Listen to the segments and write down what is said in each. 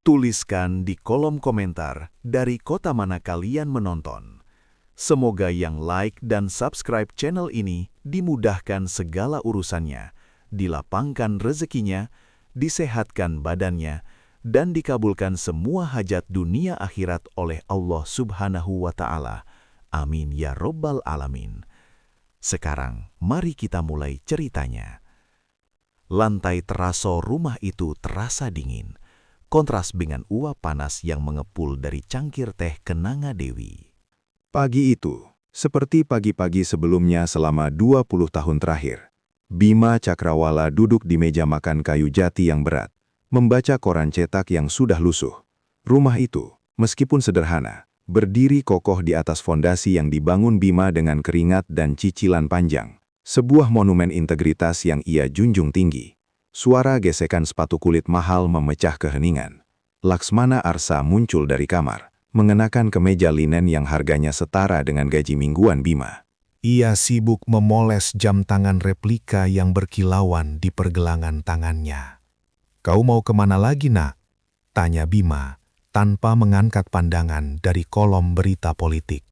Tuliskan di kolom komentar dari kota mana kalian menonton. Semoga yang like dan subscribe channel ini dimudahkan segala urusannya, dilapangkan rezekinya, disehatkan badannya, dan dikabulkan semua hajat dunia akhirat oleh Allah Subhanahu wa Ta'ala. Amin ya Rabbal Alamin. Sekarang, mari kita mulai ceritanya. Lantai teraso rumah itu terasa dingin, kontras dengan uap panas yang mengepul dari cangkir teh Kenanga Dewi. Pagi itu, seperti pagi-pagi sebelumnya selama 20 tahun terakhir, Bima Cakrawala duduk di meja makan kayu jati yang berat, membaca koran cetak yang sudah lusuh. Rumah itu, meskipun sederhana, berdiri kokoh di atas fondasi yang dibangun Bima dengan keringat dan cicilan panjang. Sebuah monumen integritas yang ia junjung tinggi. Suara gesekan sepatu kulit mahal memecah keheningan. Laksmana Arsa muncul dari kamar, mengenakan kemeja linen yang harganya setara dengan gaji mingguan Bima. Ia sibuk memoles jam tangan replika yang berkilauan di pergelangan tangannya. "Kau mau kemana lagi, nak?" tanya Bima, tanpa mengangkat pandangan dari kolom berita politik.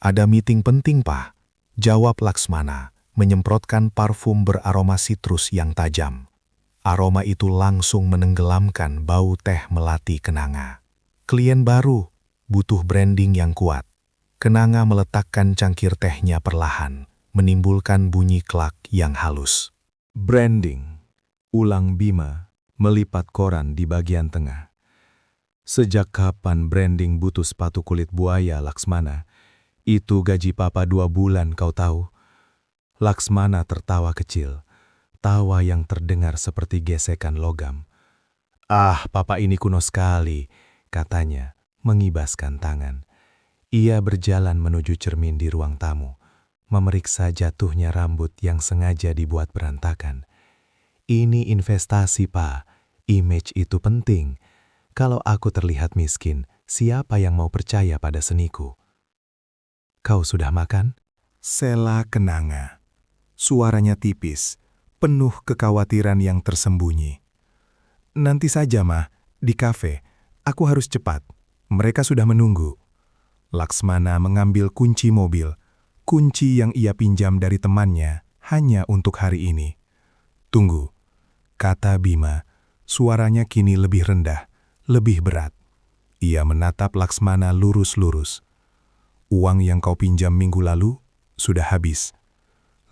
"Ada meeting penting, Pak," jawab Laksmana, menyemprotkan parfum beraroma sitrus yang tajam. Aroma itu langsung menenggelamkan bau teh melati Kenanga. Klien baru, butuh branding yang kuat. Kenanga meletakkan cangkir tehnya perlahan, menimbulkan bunyi klak yang halus. Branding, ulang Bima, melipat koran di bagian tengah. Sejak kapan branding butuh sepatu kulit buaya, Laksmana? Itu gaji papa 2 bulan, kau tahu? Laksmana tertawa kecil. Tawa yang terdengar seperti gesekan logam. "Ah, papa ini kuno sekali," katanya, mengibaskan tangan. Ia berjalan menuju cermin di ruang tamu, memeriksa jatuhnya rambut yang sengaja dibuat berantakan. "Ini investasi, Pak. Image itu penting. Kalau aku terlihat miskin, siapa yang mau percaya pada seniku?" "Kau sudah makan?" Sela Kenanga. Suaranya tipis, penuh kekhawatiran yang tersembunyi. "Nanti saja, Mah. Di kafe. Aku harus cepat. Mereka sudah menunggu." Laksmana mengambil kunci mobil, kunci yang ia pinjam dari temannya hanya untuk hari ini. "Tunggu," kata Bima. Suaranya kini lebih rendah, lebih berat. Ia menatap Laksmana lurus-lurus. "Uang yang kau pinjam minggu lalu sudah habis."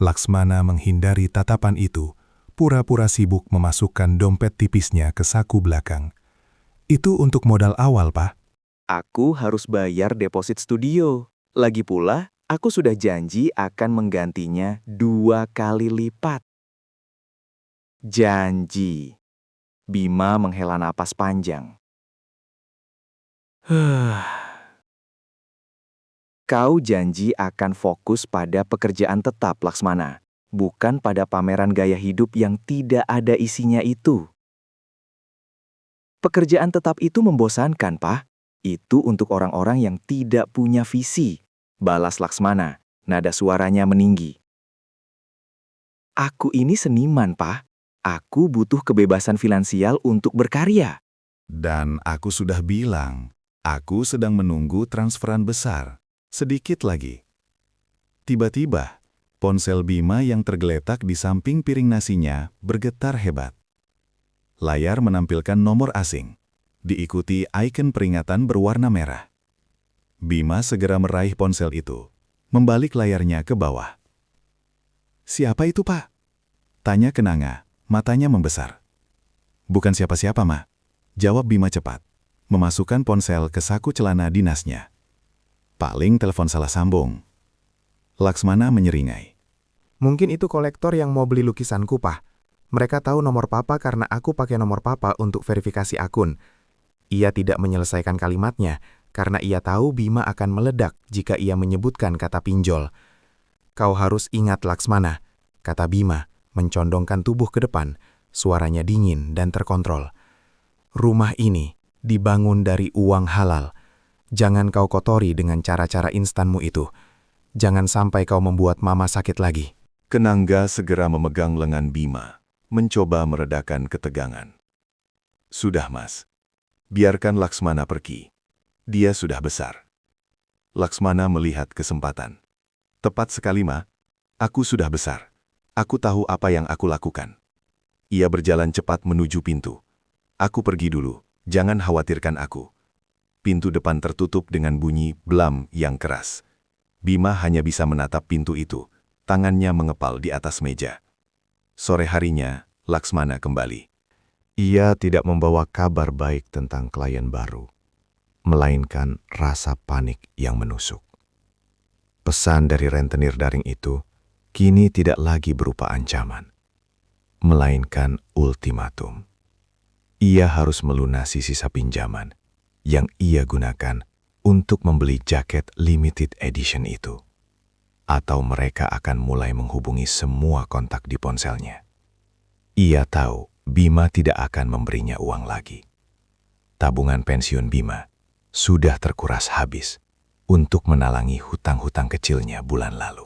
Laksmana menghindari tatapan itu, pura-pura sibuk memasukkan dompet tipisnya ke saku belakang. "Itu untuk modal awal, Pak." "Aku harus bayar deposit studio. Lagi pula, aku sudah janji akan menggantinya 2 kali lipat." "Janji." Bima menghela napas panjang. "Kau janji akan fokus pada pekerjaan tetap, Laksmana, bukan pada pameran gaya hidup yang tidak ada isinya itu." "Pekerjaan tetap itu membosankan, Pak. Itu untuk orang-orang yang tidak punya visi," balas Laksmana, nada suaranya meninggi. "Aku ini seniman, Pak. Aku butuh kebebasan finansial untuk berkarya." Dan aku sudah bilang, aku sedang menunggu transferan besar. Sedikit lagi. Tiba-tiba, ponsel Bima yang tergeletak di samping piring nasinya bergetar hebat. Layar menampilkan nomor asing, diikuti ikon peringatan berwarna merah. Bima segera meraih ponsel itu, membalik layarnya ke bawah. "Siapa itu, Pak?" tanya Kenanga, matanya membesar. "Bukan siapa-siapa, Ma," jawab Bima cepat, memasukkan ponsel ke saku celana dinasnya. "Paling telepon salah sambung." Laksmana menyeringai. "Mungkin itu kolektor yang mau beli lukisanku, Pak. Mereka tahu nomor papa karena aku pakai nomor papa untuk verifikasi akun." Ia tidak menyelesaikan kalimatnya karena ia tahu Bima akan meledak jika ia menyebutkan kata pinjol. "Kau harus ingat, Laksmana," kata Bima, mencondongkan tubuh ke depan, suaranya dingin dan terkontrol. "Rumah ini dibangun dari uang halal. Jangan kau kotori dengan cara-cara instanmu itu. Jangan sampai kau membuat mama sakit lagi." Kenanga segera memegang lengan Bima, mencoba meredakan ketegangan. "Sudah, Mas. Biarkan Laksmana pergi. Dia sudah besar. Laksmana melihat kesempatan. Tepat sekali, Ma. Aku sudah besar. Aku tahu apa yang aku lakukan. Ia berjalan cepat menuju pintu. Aku pergi dulu, jangan khawatirkan aku. Pintu depan tertutup dengan bunyi blam yang keras. Bima hanya bisa menatap pintu itu, tangannya mengepal di atas meja. Sore harinya, Laksmana kembali. Ia tidak membawa kabar baik tentang klien baru, melainkan rasa panik yang menusuk. Pesan dari rentenir daring itu kini tidak lagi berupa ancaman, melainkan ultimatum. Ia harus melunasi sisa pinjaman yang ia gunakan untuk membeli jaket limited edition itu. Atau mereka akan mulai menghubungi semua kontak di ponselnya. Ia tahu Bima tidak akan memberinya uang lagi. Tabungan pensiun Bima sudah terkuras habis untuk menalangi hutang-hutang kecilnya bulan lalu.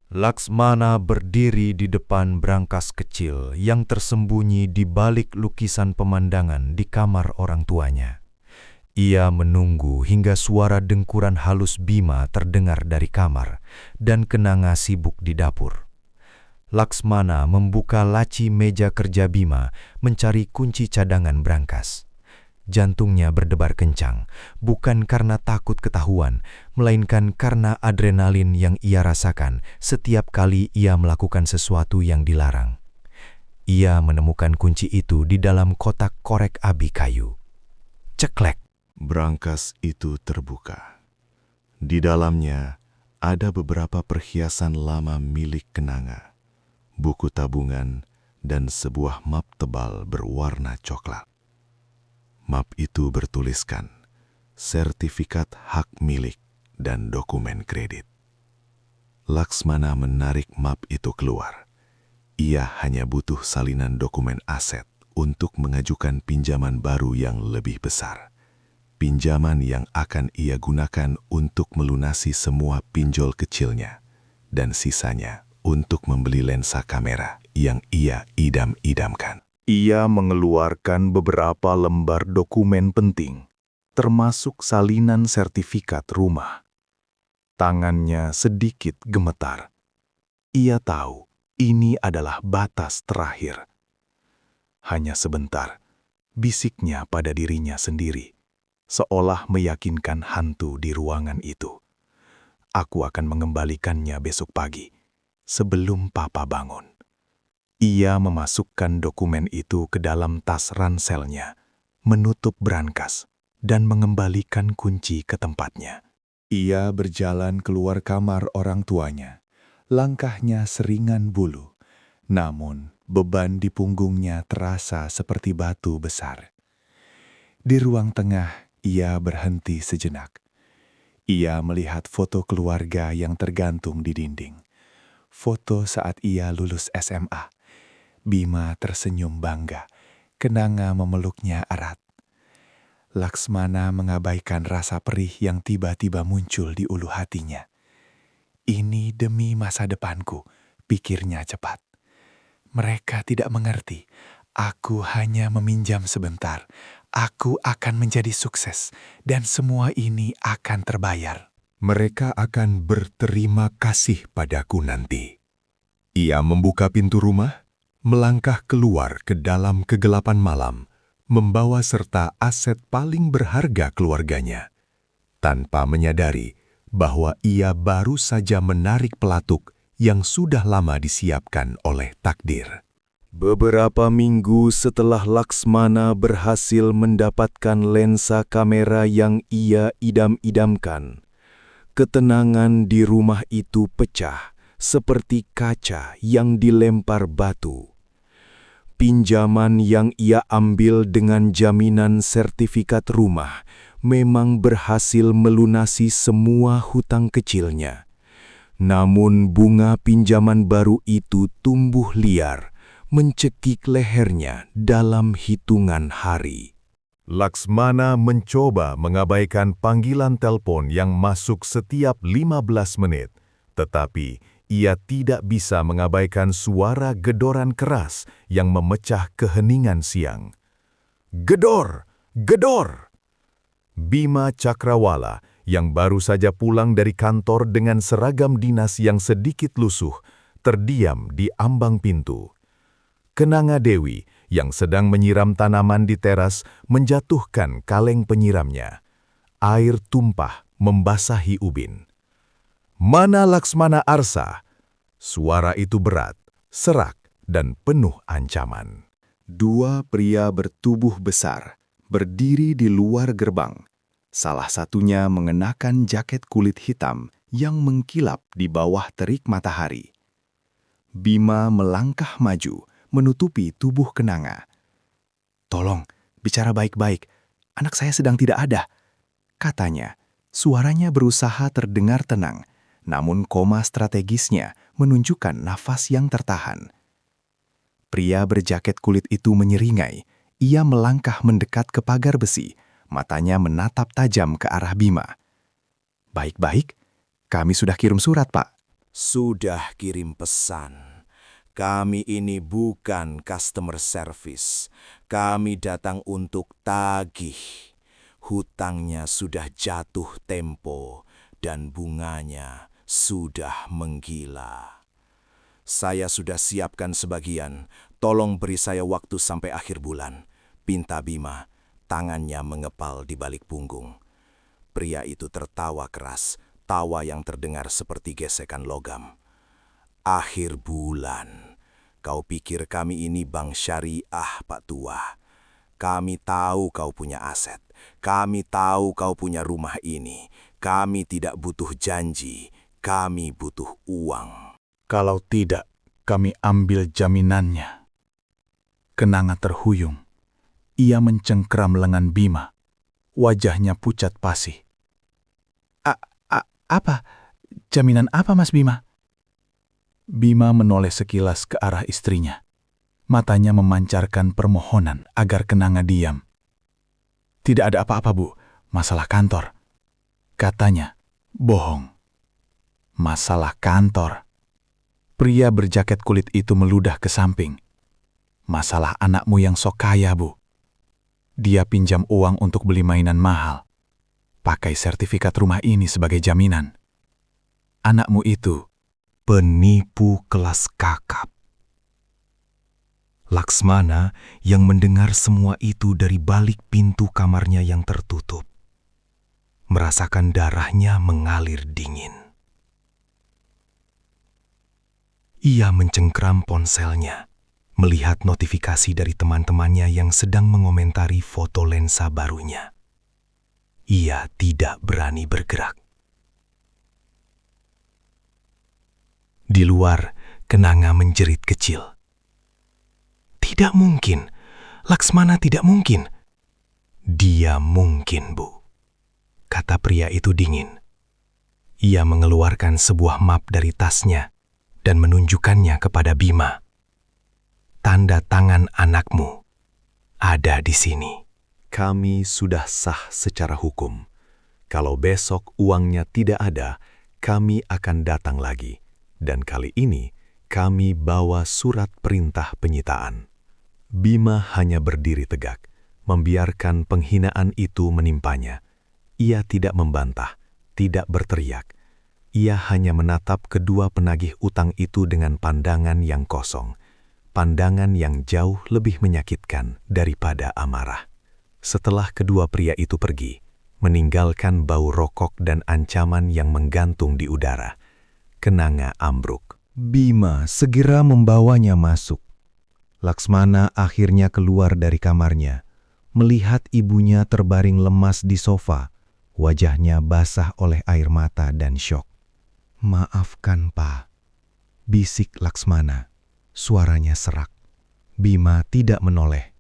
Laksmana berdiri di depan brankas kecil yang tersembunyi di balik lukisan pemandangan di kamar orang tuanya. Ia menunggu hingga suara dengkuran halus Bima terdengar dari kamar dan Kenanga sibuk di dapur. Laksmana membuka laci meja kerja Bima mencari kunci cadangan brankas. Jantungnya berdebar kencang, bukan karena takut ketahuan, melainkan karena adrenalin yang ia rasakan setiap kali ia melakukan sesuatu yang dilarang. Ia menemukan kunci itu di dalam kotak korek abi kayu. Ceklek. Brankas itu terbuka. Di dalamnya ada beberapa perhiasan lama milik Kenanga, buku tabungan, dan sebuah map tebal berwarna coklat. Map itu bertuliskan sertifikat hak milik dan dokumen kredit. Laksmana menarik map itu keluar. Ia hanya butuh salinan dokumen aset untuk mengajukan pinjaman baru yang lebih besar. Pinjaman yang akan ia gunakan untuk melunasi semua pinjol kecilnya, dan sisanya untuk membeli lensa kamera yang ia idam-idamkan. Ia mengeluarkan beberapa lembar dokumen penting, termasuk salinan sertifikat rumah. Tangannya sedikit gemetar. Ia tahu ini adalah batas terakhir. Hanya sebentar, bisiknya pada dirinya sendiri, seolah meyakinkan hantu di ruangan itu. Aku akan mengembalikannya besok pagi, sebelum Papa bangun. Ia memasukkan dokumen itu ke dalam tas ranselnya, menutup brankas, dan mengembalikan kunci ke tempatnya. Ia berjalan keluar kamar orang tuanya. Langkahnya seringan bulu, namun beban di punggungnya terasa seperti batu besar. Di ruang tengah, ia berhenti sejenak. Ia melihat foto keluarga yang tergantung di dinding. Foto saat ia lulus SMA. Bima tersenyum bangga. Kenanga memeluknya erat. Laksmana mengabaikan rasa perih yang tiba-tiba muncul di ulu hatinya. Ini demi masa depanku, pikirnya cepat. Mereka tidak mengerti. Aku hanya meminjam sebentar. Aku akan menjadi sukses, dan semua ini akan terbayar. Mereka akan berterima kasih padaku nanti. Ia membuka pintu rumah, melangkah keluar ke dalam kegelapan malam, membawa serta aset paling berharga keluarganya, tanpa menyadari bahwa ia baru saja menarik pelatuk yang sudah lama disiapkan oleh takdir. Beberapa minggu setelah Laksmana berhasil mendapatkan lensa kamera yang ia idam-idamkan, ketenangan di rumah itu pecah seperti kaca yang dilempar batu. Pinjaman yang ia ambil dengan jaminan sertifikat rumah memang berhasil melunasi semua hutang kecilnya. Namun bunga pinjaman baru itu tumbuh liar, mencekik lehernya dalam hitungan hari. Laksmana mencoba mengabaikan panggilan telepon yang masuk setiap 15 menit, tetapi ia tidak bisa mengabaikan suara gedoran keras yang memecah keheningan siang. Gedor! Gedor! Bima Cakrawala yang baru saja pulang dari kantor dengan seragam dinas yang sedikit lusuh, terdiam di ambang pintu. Kenanga Dewi yang sedang menyiram tanaman di teras menjatuhkan kaleng penyiramnya. Air tumpah membasahi ubin. Mana Laksmana Arsa? Suara itu berat, serak, dan penuh ancaman. Dua pria bertubuh besar berdiri di luar gerbang. Salah satunya mengenakan jaket kulit hitam yang mengkilap di bawah terik matahari. Bima melangkah maju, menutupi tubuh Kenanga. "Tolong, bicara baik-baik. Anak saya sedang tidak ada," katanya. Suaranya berusaha terdengar tenang, namun koma strategisnya menunjukkan nafas yang tertahan. Pria berjaket kulit itu menyeringai. Ia melangkah mendekat ke pagar besi, matanya menatap tajam ke arah Bima. "Baik-baik, kami sudah kirim surat, Pak." Sudah kirim pesan. Kami ini bukan customer service. Kami datang untuk tagih. Hutangnya sudah jatuh tempo dan bunganya sudah menggila. Saya sudah siapkan sebagian. Tolong beri saya waktu sampai akhir bulan. Pinta Bima, tangannya mengepal di balik punggung. Pria itu tertawa keras, tawa yang terdengar seperti gesekan logam. Akhir bulan. Kau pikir kami ini bank syariah, Pak Tua? Kami tahu kau punya aset. Kami tahu kau punya rumah ini. Kami tidak butuh janji. Kami butuh uang. "Kalau tidak, kami ambil jaminannya." Kenanga terhuyung. Ia mencengkeram lengan Bima. Wajahnya pucat pasi. Apa? Jaminan apa, Mas Bima?" Bima menoleh sekilas ke arah istrinya. Matanya memancarkan permohonan agar Kenanga diam. "Tidak ada apa-apa, Bu. Masalah kantor," katanya. Bohong. Masalah kantor. Pria berjaket kulit itu meludah ke samping. "Masalah anakmu yang sok kaya, Bu. Dia pinjam uang untuk beli mainan mahal. Pakai sertifikat rumah ini sebagai jaminan. Anakmu itu Penipu kelas kakap. Laksmana yang mendengar semua itu dari balik pintu kamarnya yang tertutup, merasakan darahnya mengalir dingin. Ia mencengkram ponselnya, melihat notifikasi dari teman-temannya yang sedang mengomentari foto lensa barunya. Ia tidak berani bergerak. Di luar, Kenanga menjerit kecil. "Tidak mungkin, Laksmana tidak mungkin." "Dia mungkin, Bu," kata pria itu dingin. Ia mengeluarkan sebuah map dari tasnya dan menunjukkannya kepada Bima. "Tanda tangan anakmu ada di sini." Kami sudah sah secara hukum. Kalau besok uangnya tidak ada, kami akan datang lagi. Dan kali ini, kami bawa surat perintah penyitaan. Bima hanya berdiri tegak, membiarkan penghinaan itu menimpanya. Ia tidak membantah, tidak berteriak. Ia hanya menatap kedua penagih utang itu dengan pandangan yang kosong. Pandangan yang jauh lebih menyakitkan daripada amarah. Setelah kedua pria itu pergi, meninggalkan bau rokok dan ancaman yang menggantung di udara, Kenanga ambruk. Bima segera membawanya masuk. Laksmana akhirnya keluar dari kamarnya, melihat ibunya terbaring lemas di sofa, wajahnya basah oleh air mata dan syok. "Maafkan, Pak," bisik Laksmana. Suaranya serak. Bima tidak menoleh.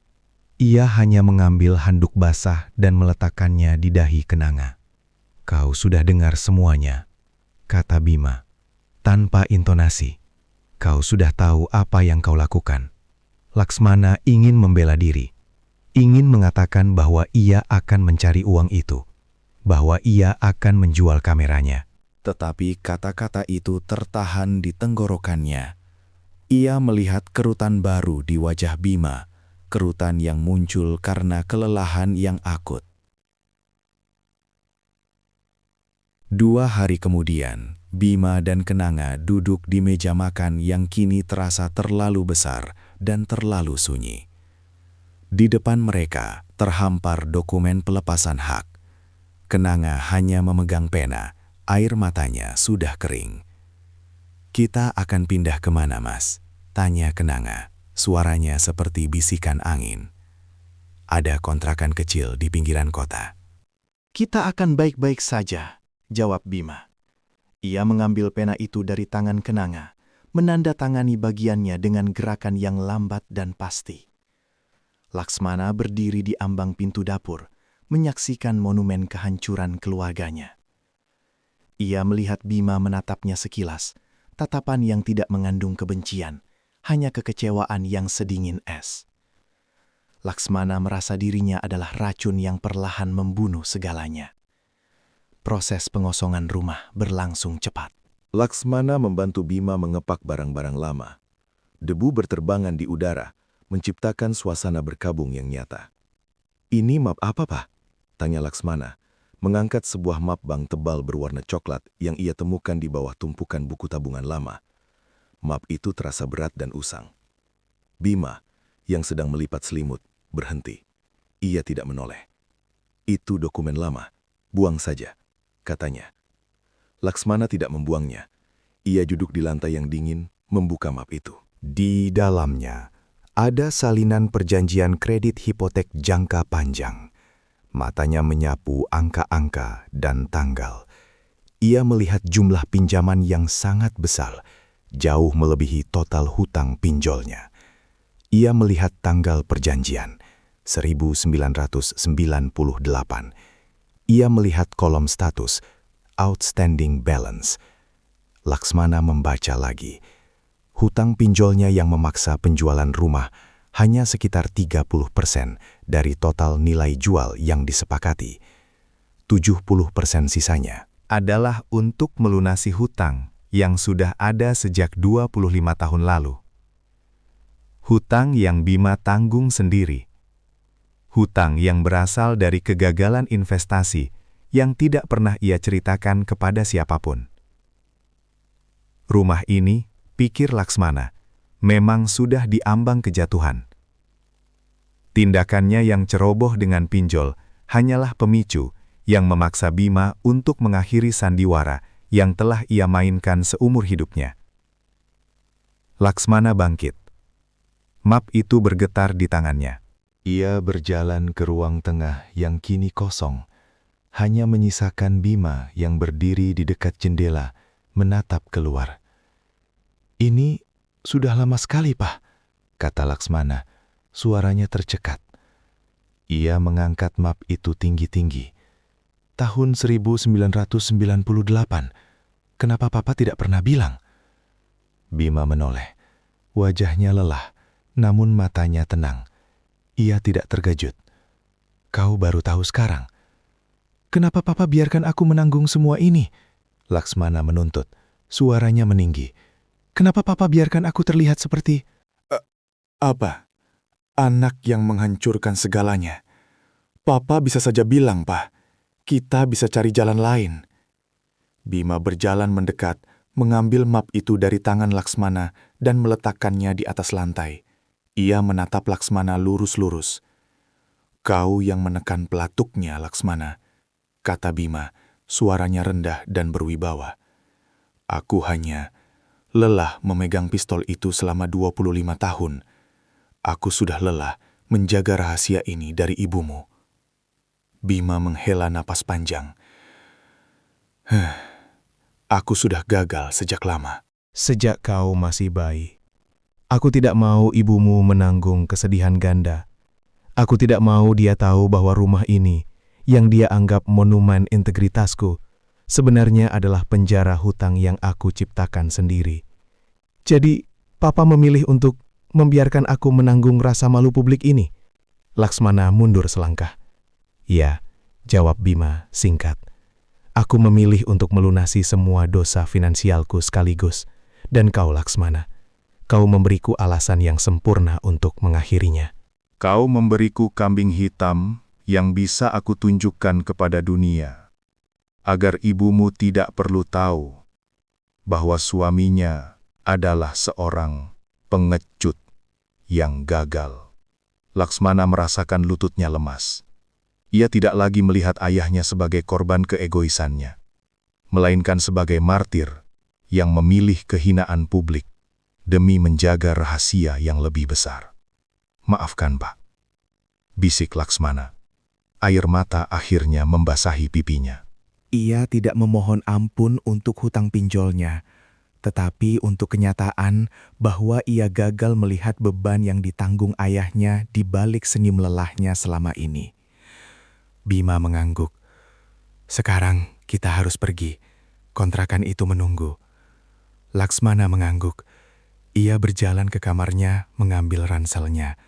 Ia hanya mengambil handuk basah dan meletakkannya di dahi Kenanga. "Kau sudah dengar semuanya," kata Bima. Tanpa intonasi, "Kau sudah tahu apa yang kau lakukan." Laksmana ingin membela diri, ingin mengatakan bahwa ia akan mencari uang itu, bahwa ia akan menjual kameranya. Tetapi kata-kata itu tertahan di tenggorokannya. Ia melihat kerutan baru di wajah Bima, kerutan yang muncul karena kelelahan yang akut. 2 hari kemudian, Bima dan Kenanga duduk di meja makan yang kini terasa terlalu besar dan terlalu sunyi. Di depan mereka terhampar dokumen pelepasan hak. Kenanga hanya memegang pena, air matanya sudah kering. "Kita akan pindah kemana, Mas?" tanya Kenanga, suaranya seperti bisikan angin. "Ada kontrakan kecil di pinggiran kota." "Kita akan baik-baik saja," jawab Bima. Ia mengambil pena itu dari tangan Kenanga, menandatangani bagiannya dengan gerakan yang lambat dan pasti. Laksmana berdiri di ambang pintu dapur, menyaksikan monumen kehancuran keluarganya. Ia melihat Bima menatapnya sekilas, tatapan yang tidak mengandung kebencian, hanya kekecewaan yang sedingin es. Laksmana merasa dirinya adalah racun yang perlahan membunuh segalanya. Proses pengosongan rumah berlangsung cepat. Laksmana membantu Bima mengepak barang-barang lama. Debu berterbangan di udara, menciptakan suasana berkabung yang nyata. "Ini map apa, Pak?" tanya Laksmana, mengangkat sebuah map bank tebal berwarna coklat yang ia temukan di bawah tumpukan buku tabungan lama. Map itu terasa berat dan usang. Bima, yang sedang melipat selimut, berhenti. Ia tidak menoleh. "Itu dokumen lama, buang saja," katanya. Laksmana tidak membuangnya. Ia duduk di lantai yang dingin, membuka map itu. Di dalamnya ada salinan perjanjian kredit hipotek jangka panjang. Matanya menyapu angka-angka dan tanggal. Ia melihat jumlah pinjaman yang sangat besar, jauh melebihi total hutang pinjolnya. Ia melihat tanggal perjanjian, 1998. Ia melihat kolom status, outstanding balance. Laksmana membaca lagi. Hutang pinjolnya yang memaksa penjualan rumah hanya sekitar 30% dari total nilai jual yang disepakati. 70% sisanya adalah untuk melunasi hutang yang sudah ada sejak 25 tahun lalu. Hutang yang Bima tanggung sendiri. Hutang yang berasal dari kegagalan investasi yang tidak pernah ia ceritakan kepada siapapun. Rumah ini, pikir Laksmana, memang sudah diambang kejatuhan. Tindakannya yang ceroboh dengan pinjol hanyalah pemicu yang memaksa Bima untuk mengakhiri sandiwara yang telah ia mainkan seumur hidupnya. Laksmana bangkit. Map itu bergetar di tangannya. Ia berjalan ke ruang tengah yang kini kosong, hanya menyisakan Bima yang berdiri di dekat jendela, menatap keluar. "Ini sudah lama sekali, Pak," kata Laksmana, suaranya tercekat. Ia mengangkat map itu tinggi-tinggi. "Tahun 1998, kenapa Papa tidak pernah bilang?" Bima menoleh. Wajahnya lelah, namun matanya tenang. Ia tidak terkejut. "Kau baru tahu sekarang? Kenapa Papa biarkan aku menanggung semua ini?" Laksmana menuntut, suaranya meninggi. "Kenapa Papa biarkan aku terlihat seperti..." "Apa? Anak yang menghancurkan segalanya. Papa bisa saja bilang, Pak, kita bisa cari jalan lain." Bima berjalan mendekat, mengambil map itu dari tangan Laksmana dan meletakkannya di atas lantai. Ia menatap Laksmana lurus-lurus. "Kau yang menekan pelatuknya, Laksmana," kata Bima, suaranya rendah dan berwibawa. "Aku hanya lelah memegang pistol itu selama 25 tahun. Aku sudah lelah menjaga rahasia ini dari ibumu." Bima menghela napas panjang. "Aku sudah gagal sejak lama." Sejak kau masih bayi, aku tidak mau ibumu menanggung kesedihan ganda. Aku tidak mau dia tahu bahwa rumah ini, yang dia anggap monumen integritasku, sebenarnya adalah penjara hutang yang aku ciptakan sendiri. Jadi, Papa memilih untuk membiarkan aku menanggung rasa malu publik ini. Laksmana mundur selangkah. "Ya," jawab Bima singkat. "Aku memilih untuk melunasi semua dosa finansialku sekaligus. Dan kau, Laksmana, kau memberiku alasan yang sempurna untuk mengakhirinya." Kau memberiku kambing hitam yang bisa aku tunjukkan kepada dunia, agar ibumu tidak perlu tahu bahwa suaminya adalah seorang pengecut yang gagal. Laksmana merasakan lututnya lemas. Ia tidak lagi melihat ayahnya sebagai korban keegoisannya, melainkan sebagai martir yang memilih kehinaan publik demi menjaga rahasia yang lebih besar. Maafkan, Pak, bisik Laksmana. Air mata akhirnya membasahi pipinya. Ia tidak memohon ampun untuk hutang pinjolnya, tetapi untuk kenyataan bahwa ia gagal melihat beban yang ditanggung ayahnya di balik senyum lelahnya selama ini. Bima mengangguk. Sekarang kita harus pergi. Kontrakan itu menunggu. Laksmana mengangguk. Ia berjalan ke kamarnya mengambil ranselnya.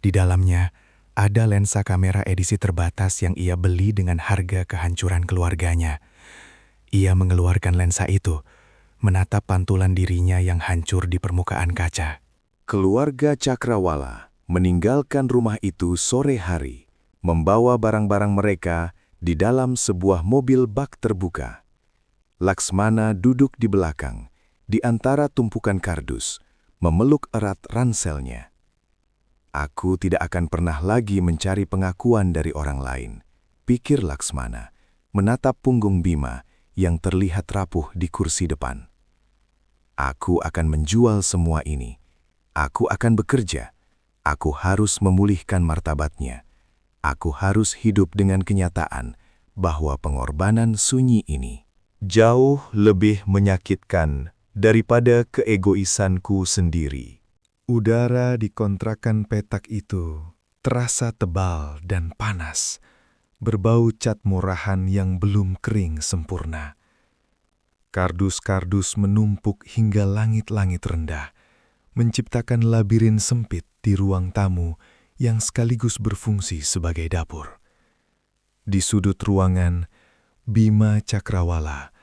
Di dalamnya ada lensa kamera edisi terbatas yang ia beli dengan harga kehancuran keluarganya. Ia mengeluarkan lensa itu, menatap pantulan dirinya yang hancur di permukaan kaca. Keluarga Cakrawala meninggalkan rumah itu sore hari, membawa barang-barang mereka di dalam sebuah mobil bak terbuka. Laksmana duduk di belakang, di antara tumpukan kardus, memeluk erat ranselnya. Aku tidak akan pernah lagi mencari pengakuan dari orang lain, pikir Laksmana, menatap punggung Bima yang terlihat rapuh di kursi depan. Aku akan menjual semua ini. Aku akan bekerja. Aku harus memulihkan martabatnya. Aku harus hidup dengan kenyataan bahwa pengorbanan sunyi ini Jauh lebih menyakitkan daripada keegoisanku sendiri. Udara di kontrakan petak itu terasa tebal dan panas, berbau cat murahan yang belum kering sempurna. Kardus-kardus menumpuk hingga langit-langit rendah, menciptakan labirin sempit di ruang tamu yang sekaligus berfungsi sebagai dapur. Di sudut ruangan, Bima Cakrawala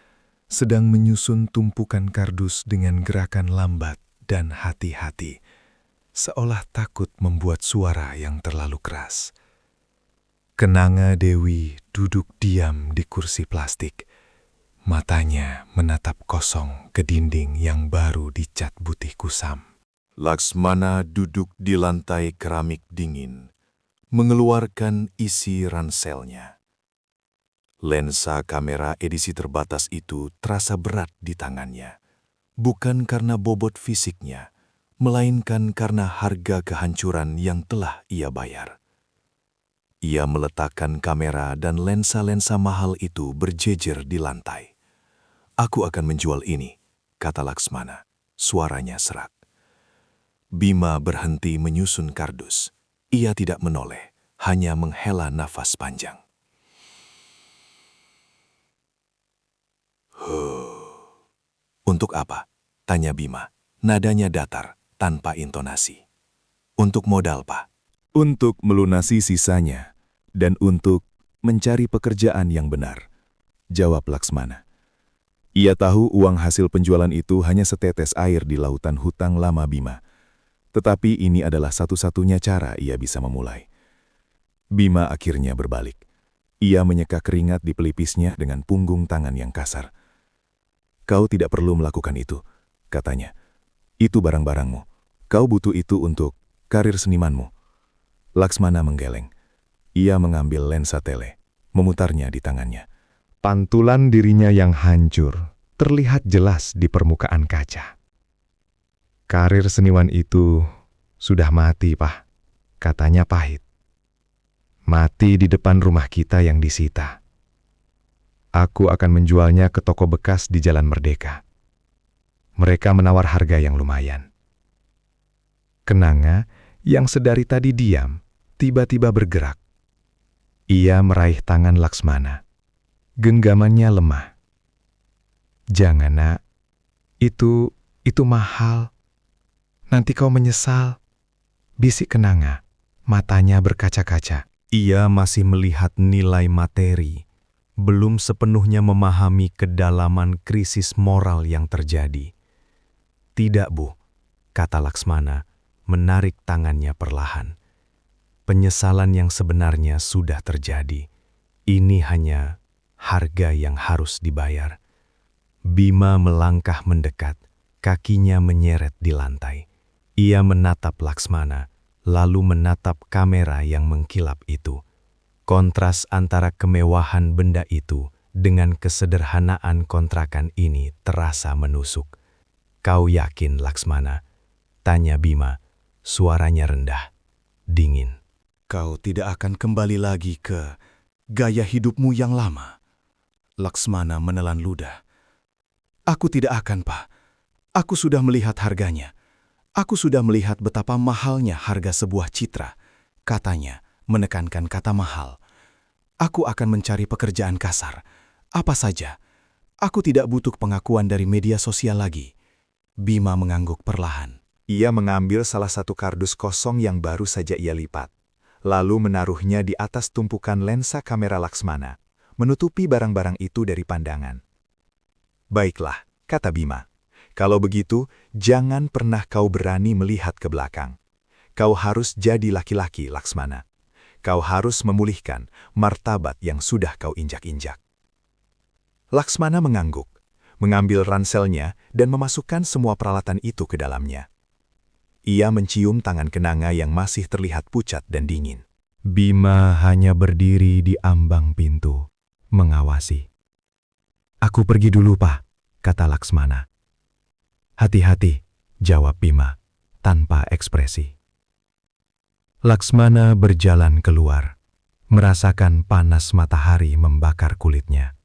sedang menyusun tumpukan kardus dengan gerakan lambat dan hati-hati, seolah takut membuat suara yang terlalu keras. Kenanga Dewi duduk diam di kursi plastik. Matanya menatap kosong ke dinding yang baru dicat putih kusam. Laksmana duduk di lantai keramik dingin, mengeluarkan isi ranselnya. Lensa kamera edisi terbatas itu terasa berat di tangannya, bukan karena bobot fisiknya, melainkan karena harga kehancuran yang telah ia bayar. Ia meletakkan kamera dan lensa-lensa mahal itu berjejer di lantai. Aku akan menjual ini, kata Laksmana, suaranya serak. Bima berhenti menyusun kardus. Ia tidak menoleh, hanya menghela nafas panjang. Untuk apa? Tanya Bima. Nadanya datar, tanpa intonasi. Untuk modal, Pak. Untuk melunasi sisanya, dan untuk mencari pekerjaan yang benar, jawab Laksmana. Ia tahu uang hasil penjualan itu hanya setetes air di lautan hutang lama Bima. Tetapi ini adalah satu-satunya cara ia bisa memulai. Bima akhirnya berbalik. Ia menyeka keringat di pelipisnya dengan punggung tangan yang kasar. Kau tidak perlu melakukan itu, katanya. Itu barang-barangmu. Kau butuh itu untuk karir senimanmu. Laksmana menggeleng. Ia mengambil lensa tele, memutarnya di tangannya. Pantulan dirinya yang hancur terlihat jelas di permukaan kaca. Karir seniman itu sudah mati, Pak, katanya pahit. Mati di depan rumah kita yang disita. Aku akan menjualnya ke toko bekas di Jalan Merdeka. Mereka menawar harga yang lumayan. Kenanga yang sedari tadi diam, tiba-tiba bergerak. Ia meraih tangan Laksmana. Genggamannya lemah. Jangan, Nak. Itu mahal. Nanti kau menyesal. Bisik Kenanga, matanya berkaca-kaca. Ia masih melihat nilai materi, belum sepenuhnya memahami kedalaman krisis moral yang terjadi. Tidak, Bu, kata Laksmana, menarik tangannya perlahan. penyesalan yang sebenarnya sudah terjadi. Ini hanya harga yang harus dibayar. Bima melangkah mendekat, kakinya menyeret di lantai. Ia menatap Laksmana, lalu menatap kamera yang mengkilap itu. Kontras antara kemewahan benda itu dengan kesederhanaan kontrakan ini terasa menusuk. "Kau yakin, Laksmana?" tanya Bima, suaranya rendah, dingin. Kau tidak akan kembali lagi ke gaya hidupmu yang lama. Laksmana menelan ludah. Aku tidak akan, Pak. Aku sudah melihat harganya. Aku sudah melihat betapa mahalnya harga sebuah citra. Katanya, menekankan kata mahal. Aku akan mencari pekerjaan kasar. Apa saja. Aku tidak butuh pengakuan dari media sosial lagi. Bima mengangguk perlahan. Ia mengambil salah satu kardus kosong yang baru saja ia lipat, lalu menaruhnya di atas tumpukan lensa kamera Laksmana, menutupi barang-barang itu dari pandangan. "Baiklah," kata Bima. "Kalau begitu, jangan pernah kau berani melihat ke belakang. Kau harus jadi laki-laki, Laksmana. Kau harus memulihkan martabat yang sudah kau injak-injak." Laksmana mengangguk, mengambil ranselnya dan memasukkan semua peralatan itu ke dalamnya. Ia mencium tangan kenanga yang masih terlihat pucat dan dingin. Bima hanya berdiri di ambang pintu, mengawasi. "Aku pergi dulu, Pak," kata Laksmana. "Hati-hati," jawab Bima, tanpa ekspresi. Laksmana berjalan keluar, merasakan panas matahari membakar kulitnya.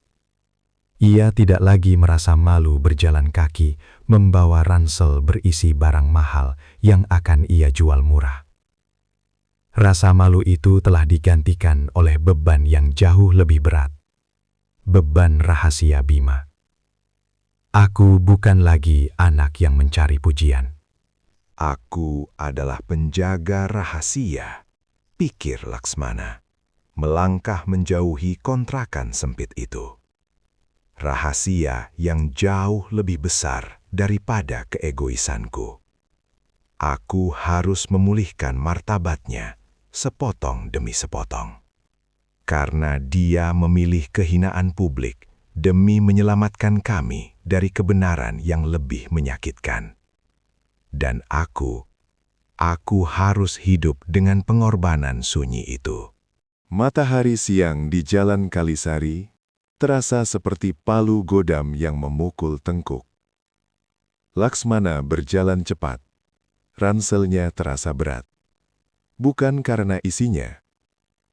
Ia tidak lagi merasa malu berjalan kaki membawa ransel berisi barang mahal yang akan ia jual murah. Rasa malu itu telah digantikan oleh beban yang jauh lebih berat. Beban rahasia Bima. "Aku bukan lagi anak yang mencari pujian. Aku adalah penjaga rahasia, pikir Laksmana, melangkah menjauhi kontrakan sempit itu. Rahasia yang jauh lebih besar daripada keegoisanku. Aku harus memulihkan martabatnya sepotong demi sepotong. Karena dia memilih kehinaan publik demi menyelamatkan kami dari kebenaran yang lebih menyakitkan. Dan aku harus hidup dengan pengorbanan sunyi itu." Matahari siang di Jalan Kalisari terasa seperti palu godam yang memukul tengkuk. Laksmana berjalan cepat. Ranselnya terasa berat. Bukan karena isinya,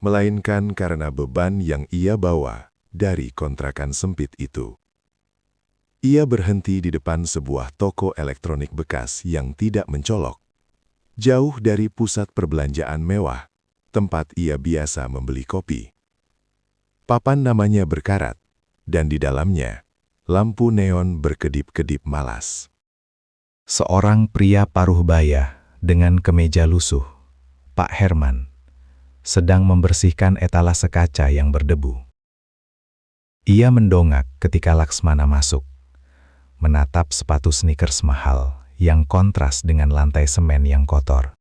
melainkan karena beban yang ia bawa dari kontrakan sempit itu. Ia berhenti di depan sebuah toko elektronik bekas yang tidak mencolok, jauh dari pusat perbelanjaan mewah, tempat ia biasa membeli kopi. Papan namanya berkarat, dan di dalamnya, lampu neon berkedip-kedip malas. Seorang pria paruh baya dengan kemeja lusuh, Pak Herman, sedang membersihkan etalase kaca yang berdebu. Ia mendongak ketika Laksmana masuk, menatap sepatu sneakers mahal yang kontras dengan lantai semen yang kotor.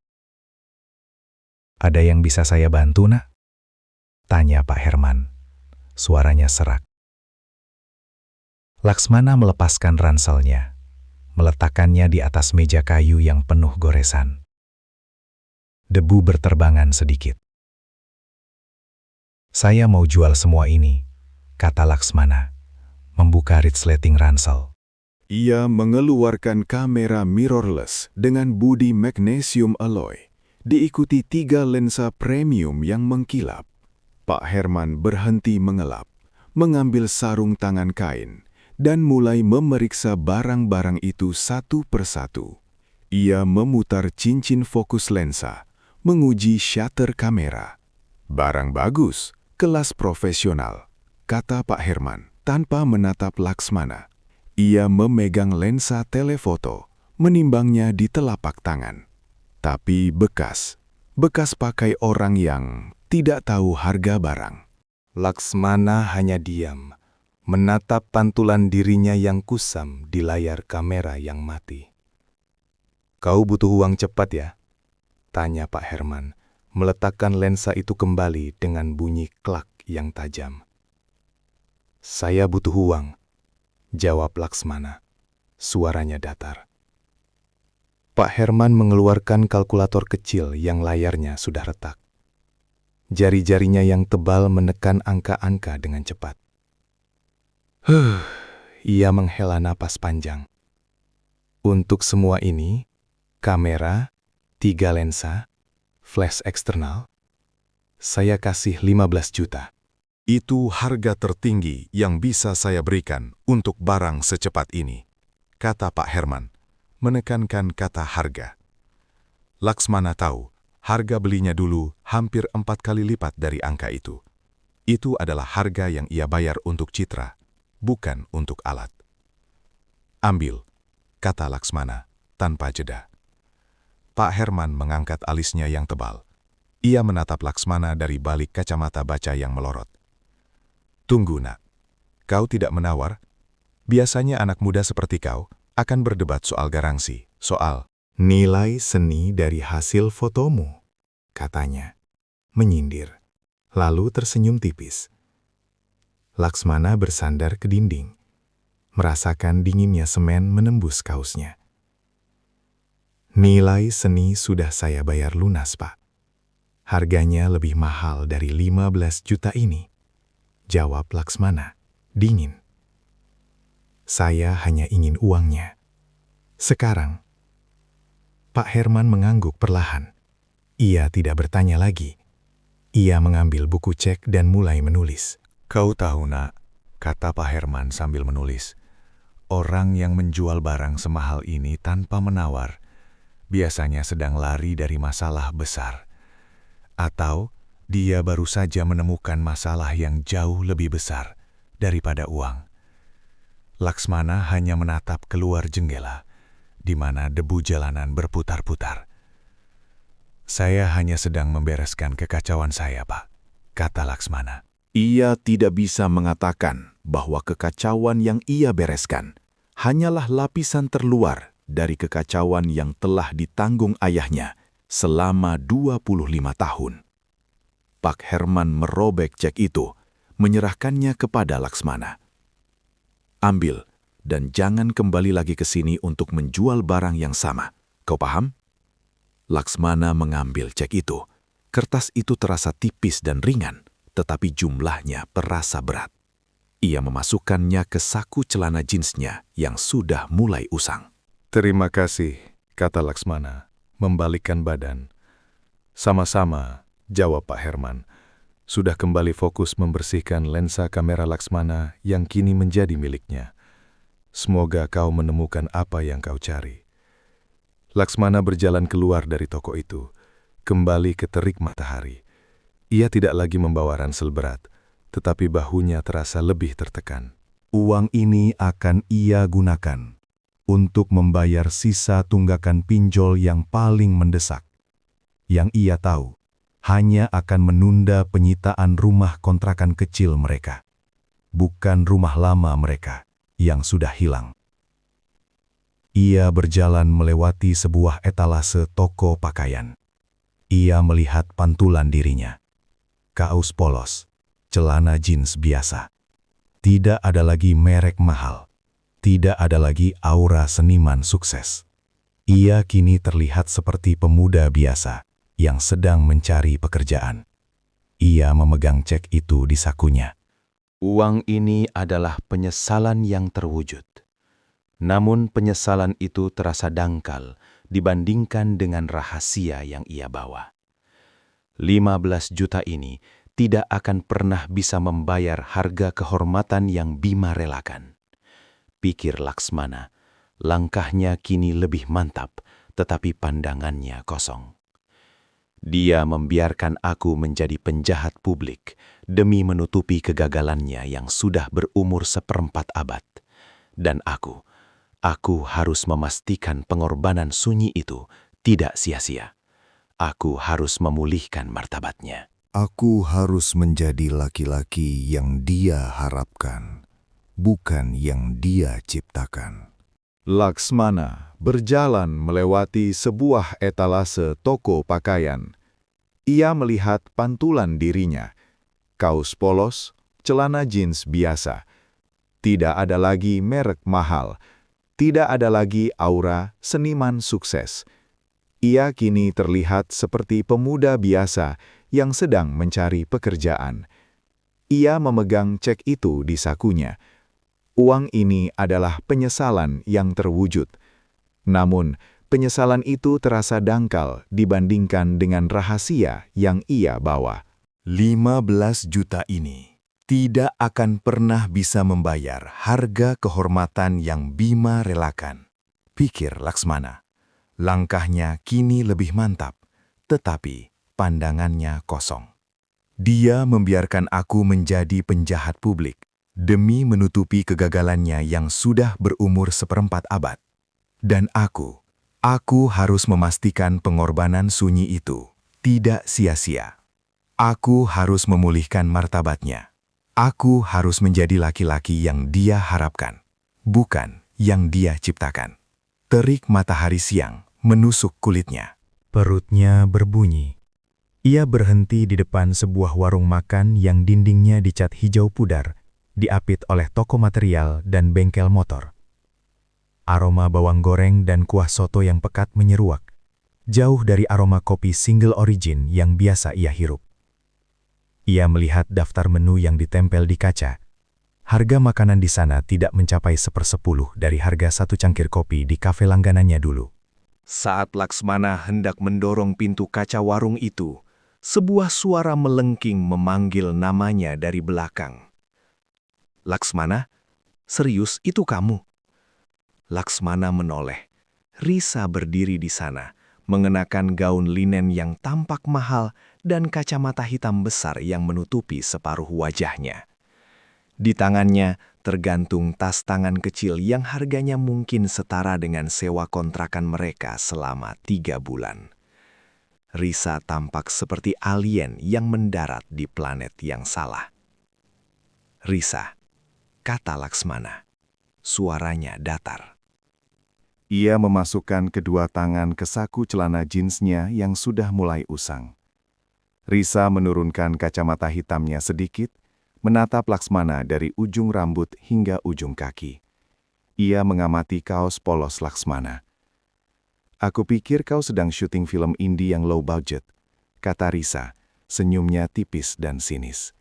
"Ada yang bisa saya bantu, Nak?" tanya Pak Herman. Suaranya serak. Laksmana melepaskan ranselnya, meletakkannya di atas meja kayu yang penuh goresan. Debu berterbangan sedikit. "Saya mau jual semua ini," kata Laksmana, membuka resleting ransel. Ia mengeluarkan kamera mirrorless dengan bodi magnesium alloy, diikuti 3 lensa premium yang mengkilap. Pak Herman berhenti mengelap, mengambil sarung tangan kain, dan mulai memeriksa barang-barang itu satu persatu. Ia memutar cincin fokus lensa, menguji shutter kamera. "Barang bagus, kelas profesional," kata Pak Herman tanpa menatap Laksmana. Ia memegang lensa telefoto, menimbangnya di telapak tangan. Tapi bekas pakai orang yang tidak tahu harga barang. Laksmana hanya diam, menatap pantulan dirinya yang kusam di layar kamera yang mati. "Kau butuh uang cepat ya?" tanya Pak Herman, meletakkan lensa itu kembali dengan bunyi klak yang tajam. "Saya butuh uang," jawab Laksmana. Suaranya datar. Pak Herman mengeluarkan kalkulator kecil yang layarnya sudah retak. Jari-jarinya yang tebal menekan angka-angka dengan cepat. Ia menghela napas panjang. Untuk semua ini, kamera, 3 lensa, flash eksternal, saya kasih 15 juta. Itu harga tertinggi yang bisa saya berikan untuk barang secepat ini, kata Pak Herman, menekankan kata harga. Laksmana tahu, harga belinya dulu hampir 4 kali lipat dari angka itu. Itu adalah harga yang ia bayar untuk citra, bukan untuk alat. "Ambil," kata Laksmana, tanpa jeda. Pak Herman mengangkat alisnya yang tebal. Ia menatap Laksmana dari balik kacamata baca yang melorot. "Tunggu, nak. Kau tidak menawar? Biasanya anak muda seperti kau akan berdebat soal garansi, soal Nilai seni dari hasil fotomu," katanya, menyindir, lalu tersenyum tipis. Laksmana bersandar ke dinding, merasakan dinginnya semen menembus kausnya. "Nilai seni sudah saya bayar lunas, Pak. Harganya lebih mahal dari 15 juta ini," jawab Laksmana, dingin. "Saya hanya ingin uangnya. Sekarang." Pak Herman mengangguk perlahan. Ia tidak bertanya lagi. Ia mengambil buku cek dan mulai menulis. "Kau tahu, nak," kata Pak Herman sambil menulis, "orang yang menjual barang semahal ini tanpa menawar biasanya sedang lari dari masalah besar. Atau dia baru saja menemukan masalah yang jauh lebih besar daripada uang." Laksmana hanya menatap keluar jendela, di mana debu jalanan berputar-putar. "Saya hanya sedang membereskan kekacauan saya, Pak," kata Laksmana. ia tidak bisa mengatakan bahwa kekacauan yang ia bereskan hanyalah lapisan terluar dari kekacauan yang telah ditanggung ayahnya selama 25 tahun. Pak Herman merobek cek itu, menyerahkannya kepada Laksmana. "Ambil, dan jangan kembali lagi ke sini untuk menjual barang yang sama. Kau paham?" Laksmana mengambil cek itu. Kertas itu terasa tipis dan ringan, tetapi jumlahnya terasa berat. Ia memasukkannya ke saku celana jeansnya yang sudah mulai usang. "Terima kasih," kata Laksmana, membalikkan badan. "Sama-sama," jawab Pak Herman. Sudah kembali fokus membersihkan lensa kamera Laksmana yang kini menjadi miliknya. "Semoga kau menemukan apa yang kau cari." Laksmana berjalan keluar dari toko itu, kembali ke terik matahari. Ia tidak lagi membawa ransel berat, tetapi bahunya terasa lebih tertekan. Uang ini akan ia gunakan untuk membayar sisa tunggakan pinjol yang paling mendesak, yang ia tahu hanya akan menunda penyitaan rumah kontrakan kecil mereka, bukan rumah lama mereka yang sudah hilang. Ia berjalan melewati sebuah etalase toko pakaian. Ia melihat pantulan dirinya. Kaos polos, celana jeans biasa. Tidak ada lagi merek mahal. Tidak ada lagi aura seniman sukses. Ia kini terlihat seperti pemuda biasa yang sedang mencari pekerjaan. Ia memegang cek itu di sakunya. Uang ini adalah penyesalan yang terwujud. Namun penyesalan itu terasa dangkal dibandingkan dengan rahasia yang ia bawa. 15 juta ini tidak akan pernah bisa membayar harga kehormatan yang Bima relakan. Pikir Laksmana, langkahnya kini lebih mantap, tetapi pandangannya kosong. Dia membiarkan aku menjadi penjahat publik demi menutupi kegagalannya yang sudah berumur 1/4 abad. Dan aku harus memastikan pengorbanan sunyi itu tidak sia-sia. Aku harus memulihkan martabatnya. Aku harus menjadi laki-laki yang dia harapkan, bukan yang dia ciptakan. Laksmana berjalan melewati sebuah etalase toko pakaian. Ia melihat pantulan dirinya, kaos polos, celana jeans biasa. Tidak ada lagi merek mahal, tidak ada lagi aura seniman sukses. Ia kini terlihat seperti pemuda biasa yang sedang mencari pekerjaan. Ia memegang cek itu di sakunya. Uang ini adalah penyesalan yang terwujud. Namun, penyesalan itu terasa dangkal dibandingkan dengan rahasia yang ia bawa. 15 juta ini tidak akan pernah bisa membayar harga kehormatan yang Bima relakan, pikir Laksmana. Langkahnya kini lebih mantap, tetapi pandangannya kosong. Dia membiarkan aku menjadi penjahat publik demi menutupi kegagalannya yang sudah berumur seperempat abad. Dan aku harus memastikan pengorbanan sunyi itu tidak sia-sia. Aku harus memulihkan martabatnya. Aku harus menjadi laki-laki yang dia harapkan, bukan yang dia ciptakan. Terik matahari siang menusuk kulitnya. Perutnya berbunyi. Ia berhenti di depan sebuah warung makan yang dindingnya dicat hijau pudar, diapit oleh toko material dan bengkel motor. Aroma bawang goreng dan kuah soto yang pekat menyeruak, jauh dari aroma kopi single origin yang biasa ia hirup. Ia melihat daftar menu yang ditempel di kaca. Harga makanan di sana tidak mencapai 1/10 dari harga satu cangkir kopi di kafe langganannya dulu. Saat Laksmana hendak mendorong pintu kaca warung itu, sebuah suara melengking memanggil namanya dari belakang. "Laksmana, serius itu kamu?" Laksmana menoleh. Risa berdiri di sana, mengenakan gaun linen yang tampak mahal dan kacamata hitam besar yang menutupi separuh wajahnya. Di tangannya tergantung tas tangan kecil yang harganya mungkin setara dengan sewa kontrakan mereka selama 3 bulan. Risa tampak seperti alien yang mendarat di planet yang salah. "Risa," kata Laksmana. Suaranya datar. Ia memasukkan kedua tangan ke saku celana jeansnya yang sudah mulai usang. Risa menurunkan kacamata hitamnya sedikit, menatap Laksmana dari ujung rambut hingga ujung kaki. Ia mengamati kaos polos Laksmana. "Aku pikir kau sedang syuting film indie yang low budget," kata Risa, senyumnya tipis dan sinis.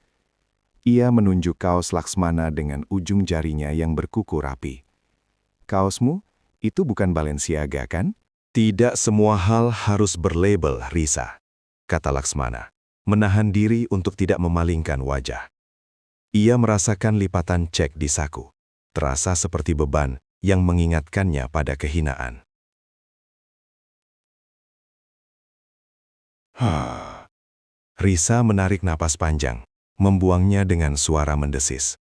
Ia menunjuk kaos Laksmana dengan ujung jarinya yang berkuku rapi. "Kaosmu? Itu bukan Balenciaga, kan?" Tidak semua hal harus berlabel, Risa, kata Laksmana, menahan diri untuk tidak memalingkan wajah. Ia merasakan lipatan cek di saku, terasa seperti beban yang mengingatkannya pada kehinaan. Risa menarik napas panjang, membuangnya dengan suara mendesis.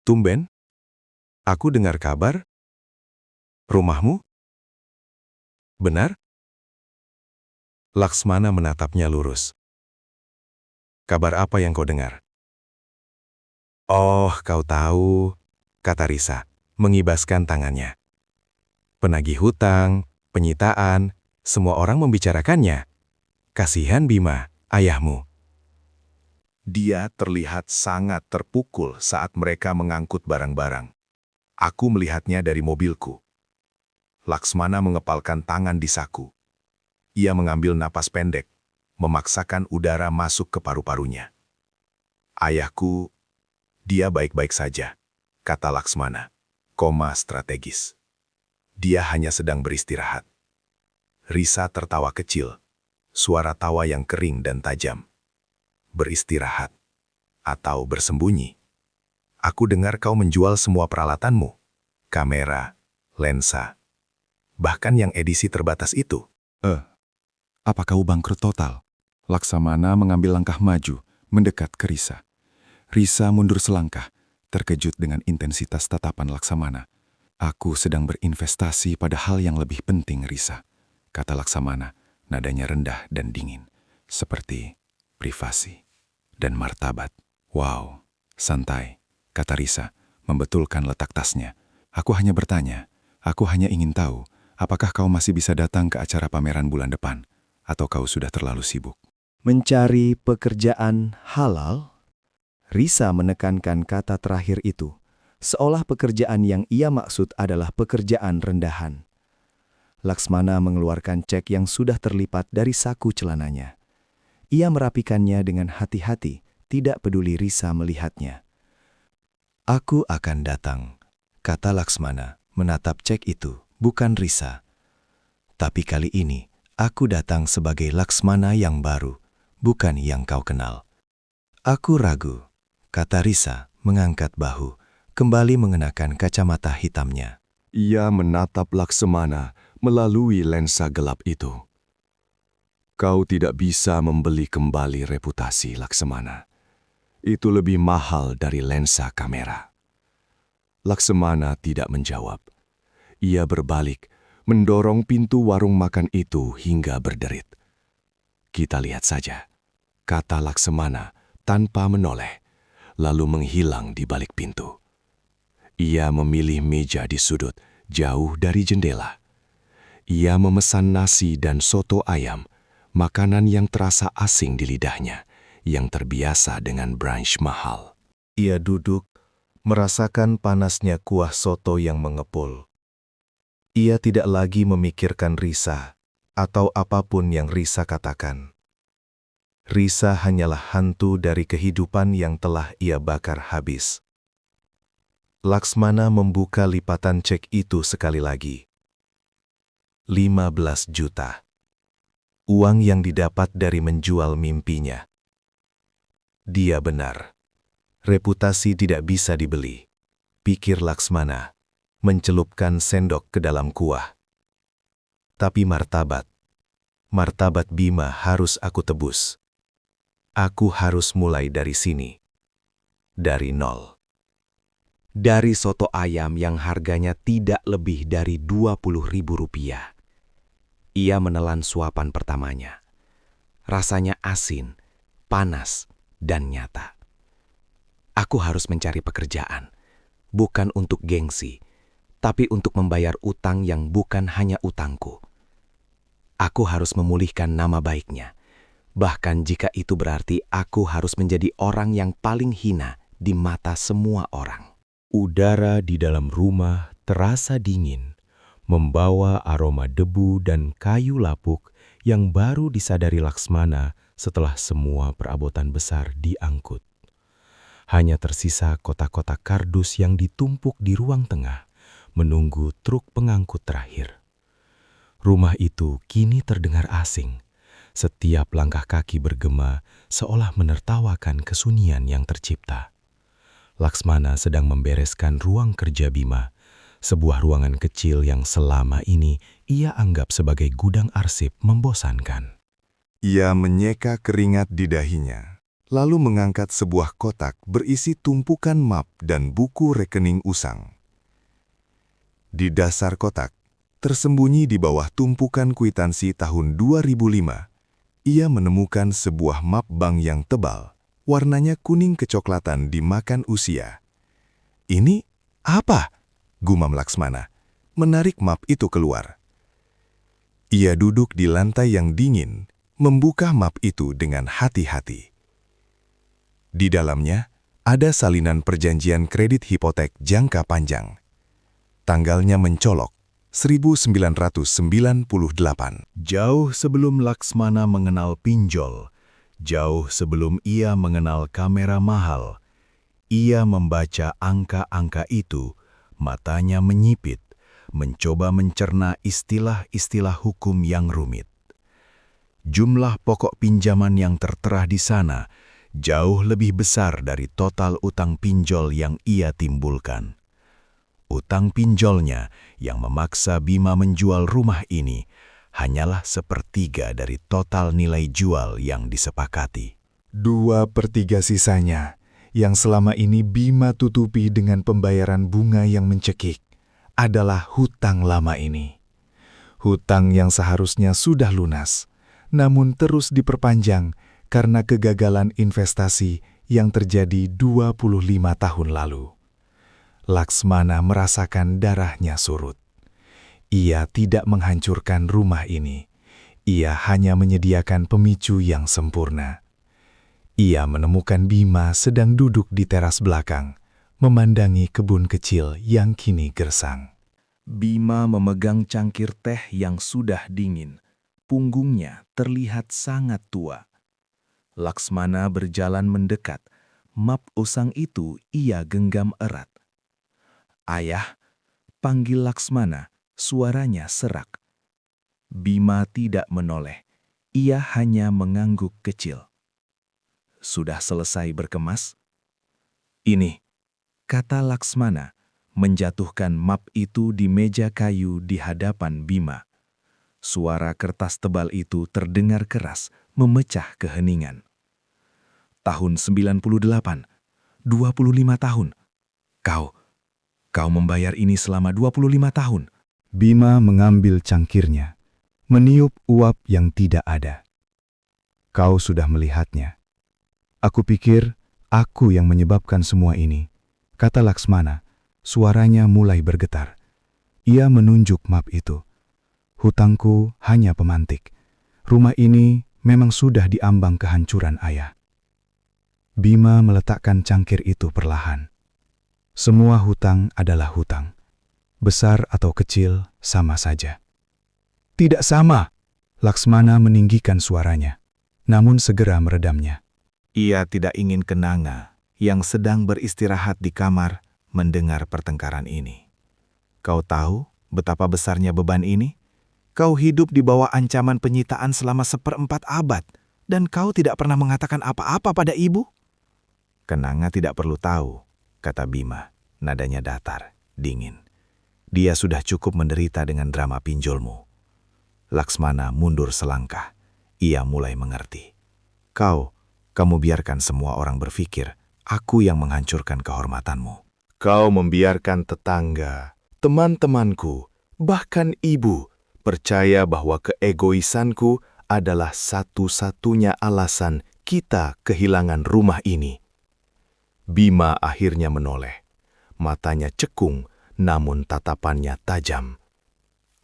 "Tumben? Aku dengar kabar? Rumahmu? Benar?" Laksmana menatapnya lurus. "Kabar apa yang kau dengar?" "Oh, kau tahu," kata Risa, mengibaskan tangannya. "Penagih hutang, penyitaan, semua orang membicarakannya. Kasihan Bima, ayahmu." Dia terlihat sangat terpukul saat mereka mengangkut barang-barang. Aku melihatnya dari mobilku. Laksmana mengepalkan tangan di saku. Ia mengambil napas pendek, memaksakan udara masuk ke paru-parunya. "Ayahku, dia baik-baik saja," kata Laksmana, koma strategis. "Dia hanya sedang beristirahat." Risa tertawa kecil, suara tawa yang kering dan tajam. "Beristirahat atau bersembunyi? Aku dengar kau menjual semua peralatanmu, kamera, lensa, bahkan yang edisi terbatas itu." Apa kau bangkrut total?" Laksamana mengambil langkah maju, mendekat ke Risa. Risa mundur selangkah, terkejut dengan intensitas tatapan Laksamana. "Aku sedang berinvestasi pada hal yang lebih penting, Risa," kata Laksamana, nadanya rendah dan dingin, seperti privasi dan martabat. "Wow, santai," kata Risa, membetulkan letak tasnya. "Aku hanya bertanya, aku hanya ingin tahu, apakah kau masih bisa datang ke acara pameran bulan depan?" Atau kau sudah terlalu sibuk? Mencari pekerjaan halal? Risa menekankan kata terakhir itu, seolah pekerjaan yang ia maksud adalah pekerjaan rendahan. Laksmana mengeluarkan cek yang sudah terlipat dari saku celananya. Ia merapikannya dengan hati-hati, tidak peduli Risa melihatnya. "Aku akan datang," kata Laksmana, menatap cek itu, bukan Risa. "Tapi kali ini, aku datang sebagai Laksmana yang baru, bukan yang kau kenal." "Aku ragu," kata Risa, mengangkat bahu, kembali mengenakan kacamata hitamnya. Ia menatap Laksmana melalui lensa gelap itu. "Kau tidak bisa membeli kembali reputasi, Laksmana. Itu lebih mahal dari lensa kamera." Laksmana tidak menjawab. Ia berbalik, mendorong pintu warung makan itu hingga berderit. "Kita lihat saja," kata Laksmana tanpa menoleh, lalu menghilang di balik pintu. Ia memilih meja di sudut, jauh dari jendela. Ia memesan nasi dan soto ayam, makanan yang terasa asing di lidahnya, yang terbiasa dengan brunch mahal. Ia duduk, merasakan panasnya kuah soto yang mengepul. Ia tidak lagi memikirkan Risa atau apapun yang Risa katakan. Risa hanyalah hantu dari kehidupan yang telah ia bakar habis. Laksmana membuka lipatan cek itu sekali lagi. 15 juta. Uang yang didapat dari menjual mimpinya. Dia benar. Reputasi tidak bisa dibeli, pikir Laksmana, mencelupkan sendok ke dalam kuah. Tapi martabat Bima harus aku tebus. Aku harus mulai dari sini. Dari nol. Dari soto ayam yang harganya tidak lebih dari Rp20.000. Ia menelan suapan pertamanya. Rasanya asin, panas, dan nyata. Aku harus mencari pekerjaan, bukan untuk gengsi, tapi untuk membayar utang yang bukan hanya utangku. Aku harus memulihkan nama baiknya, bahkan jika itu berarti aku harus menjadi orang yang paling hina di mata semua orang. Udara di dalam rumah terasa dingin, membawa aroma debu dan kayu lapuk yang baru disadari Laksmana setelah semua perabotan besar diangkut. Hanya tersisa kotak-kotak kardus yang ditumpuk di ruang tengah, menunggu truk pengangkut terakhir. Rumah itu kini terdengar asing. Setiap langkah kaki bergema seolah menertawakan kesunyian yang tercipta. Laksmana sedang membereskan ruang kerja Bima, sebuah ruangan kecil yang selama ini ia anggap sebagai gudang arsip membosankan. Ia menyeka keringat di dahinya, lalu mengangkat sebuah kotak berisi tumpukan map dan buku rekening usang. Di dasar kotak, tersembunyi di bawah tumpukan kwitansi tahun 2005, ia menemukan sebuah map bank yang tebal, warnanya kuning kecoklatan dimakan usia. "Ini apa?" gumam Laksmana, menarik map itu keluar. Ia duduk di lantai yang dingin, membuka map itu dengan hati-hati. Di dalamnya, ada salinan perjanjian kredit hipotek jangka panjang. Tanggalnya mencolok, 1998. Jauh sebelum Laksmana mengenal pinjol, jauh sebelum ia mengenal kamera mahal, ia membaca angka-angka itu, matanya menyipit, mencoba mencerna istilah-istilah hukum yang rumit. Jumlah pokok pinjaman yang tertera di sana jauh lebih besar dari total utang pinjol yang ia timbulkan. Utang pinjolnya yang memaksa Bima menjual rumah ini hanyalah sepertiga dari total nilai jual yang disepakati. 2/3 sisanya yang selama ini Bima tutupi dengan pembayaran bunga yang mencekik adalah hutang lama ini. Hutang yang seharusnya sudah lunas, namun terus diperpanjang karena kegagalan investasi yang terjadi 25 tahun lalu. Laksmana merasakan darahnya surut. Ia tidak menghancurkan rumah ini. Ia hanya menyediakan pemicu yang sempurna. Ia menemukan Bima sedang duduk di teras belakang, memandangi kebun kecil yang kini gersang. Bima memegang cangkir teh yang sudah dingin. Punggungnya terlihat sangat tua. Laksmana berjalan mendekat. Map usang itu ia genggam erat. "Ayah," panggil Laksmana, suaranya serak. Bima tidak menoleh. Ia hanya mengangguk kecil. "Sudah selesai berkemas?" "Ini," kata Laksmana, menjatuhkan map itu di meja kayu di hadapan Bima. Suara kertas tebal itu terdengar keras, memecah keheningan. "Tahun 98, 25 tahun. Kau membayar ini selama 25 tahun. Bima mengambil cangkirnya, meniup uap yang tidak ada. "Kau sudah melihatnya. Aku pikir aku yang menyebabkan semua ini," kata Laksmana. Suaranya mulai bergetar. Ia menunjuk map itu. "Hutangku hanya pemantik. Rumah ini memang sudah diambang kehancuran ayah." Bima meletakkan cangkir itu perlahan. Semua hutang adalah hutang. Besar atau kecil sama saja. "Tidak sama!" Laksmana meninggikan suaranya, namun segera meredamnya. Ia tidak ingin Kenanga yang sedang beristirahat di kamar mendengar pertengkaran ini. "Kau tahu betapa besarnya beban ini? Kau hidup di bawah ancaman penyitaan selama 1/4 abad, dan kau tidak pernah mengatakan apa-apa pada ibu?" "Kenanga tidak perlu tahu," kata Bima, nadanya datar, dingin. "Dia sudah cukup menderita dengan drama pinjolmu." Laksmana mundur selangkah. Ia mulai mengerti. Kamu biarkan semua orang berpikir aku yang menghancurkan kehormatanmu. Kau membiarkan tetangga, teman-temanku, bahkan ibu percaya bahwa keegoisanku adalah satu-satunya alasan kita kehilangan rumah ini." Bima akhirnya menoleh. Matanya cekung, namun tatapannya tajam.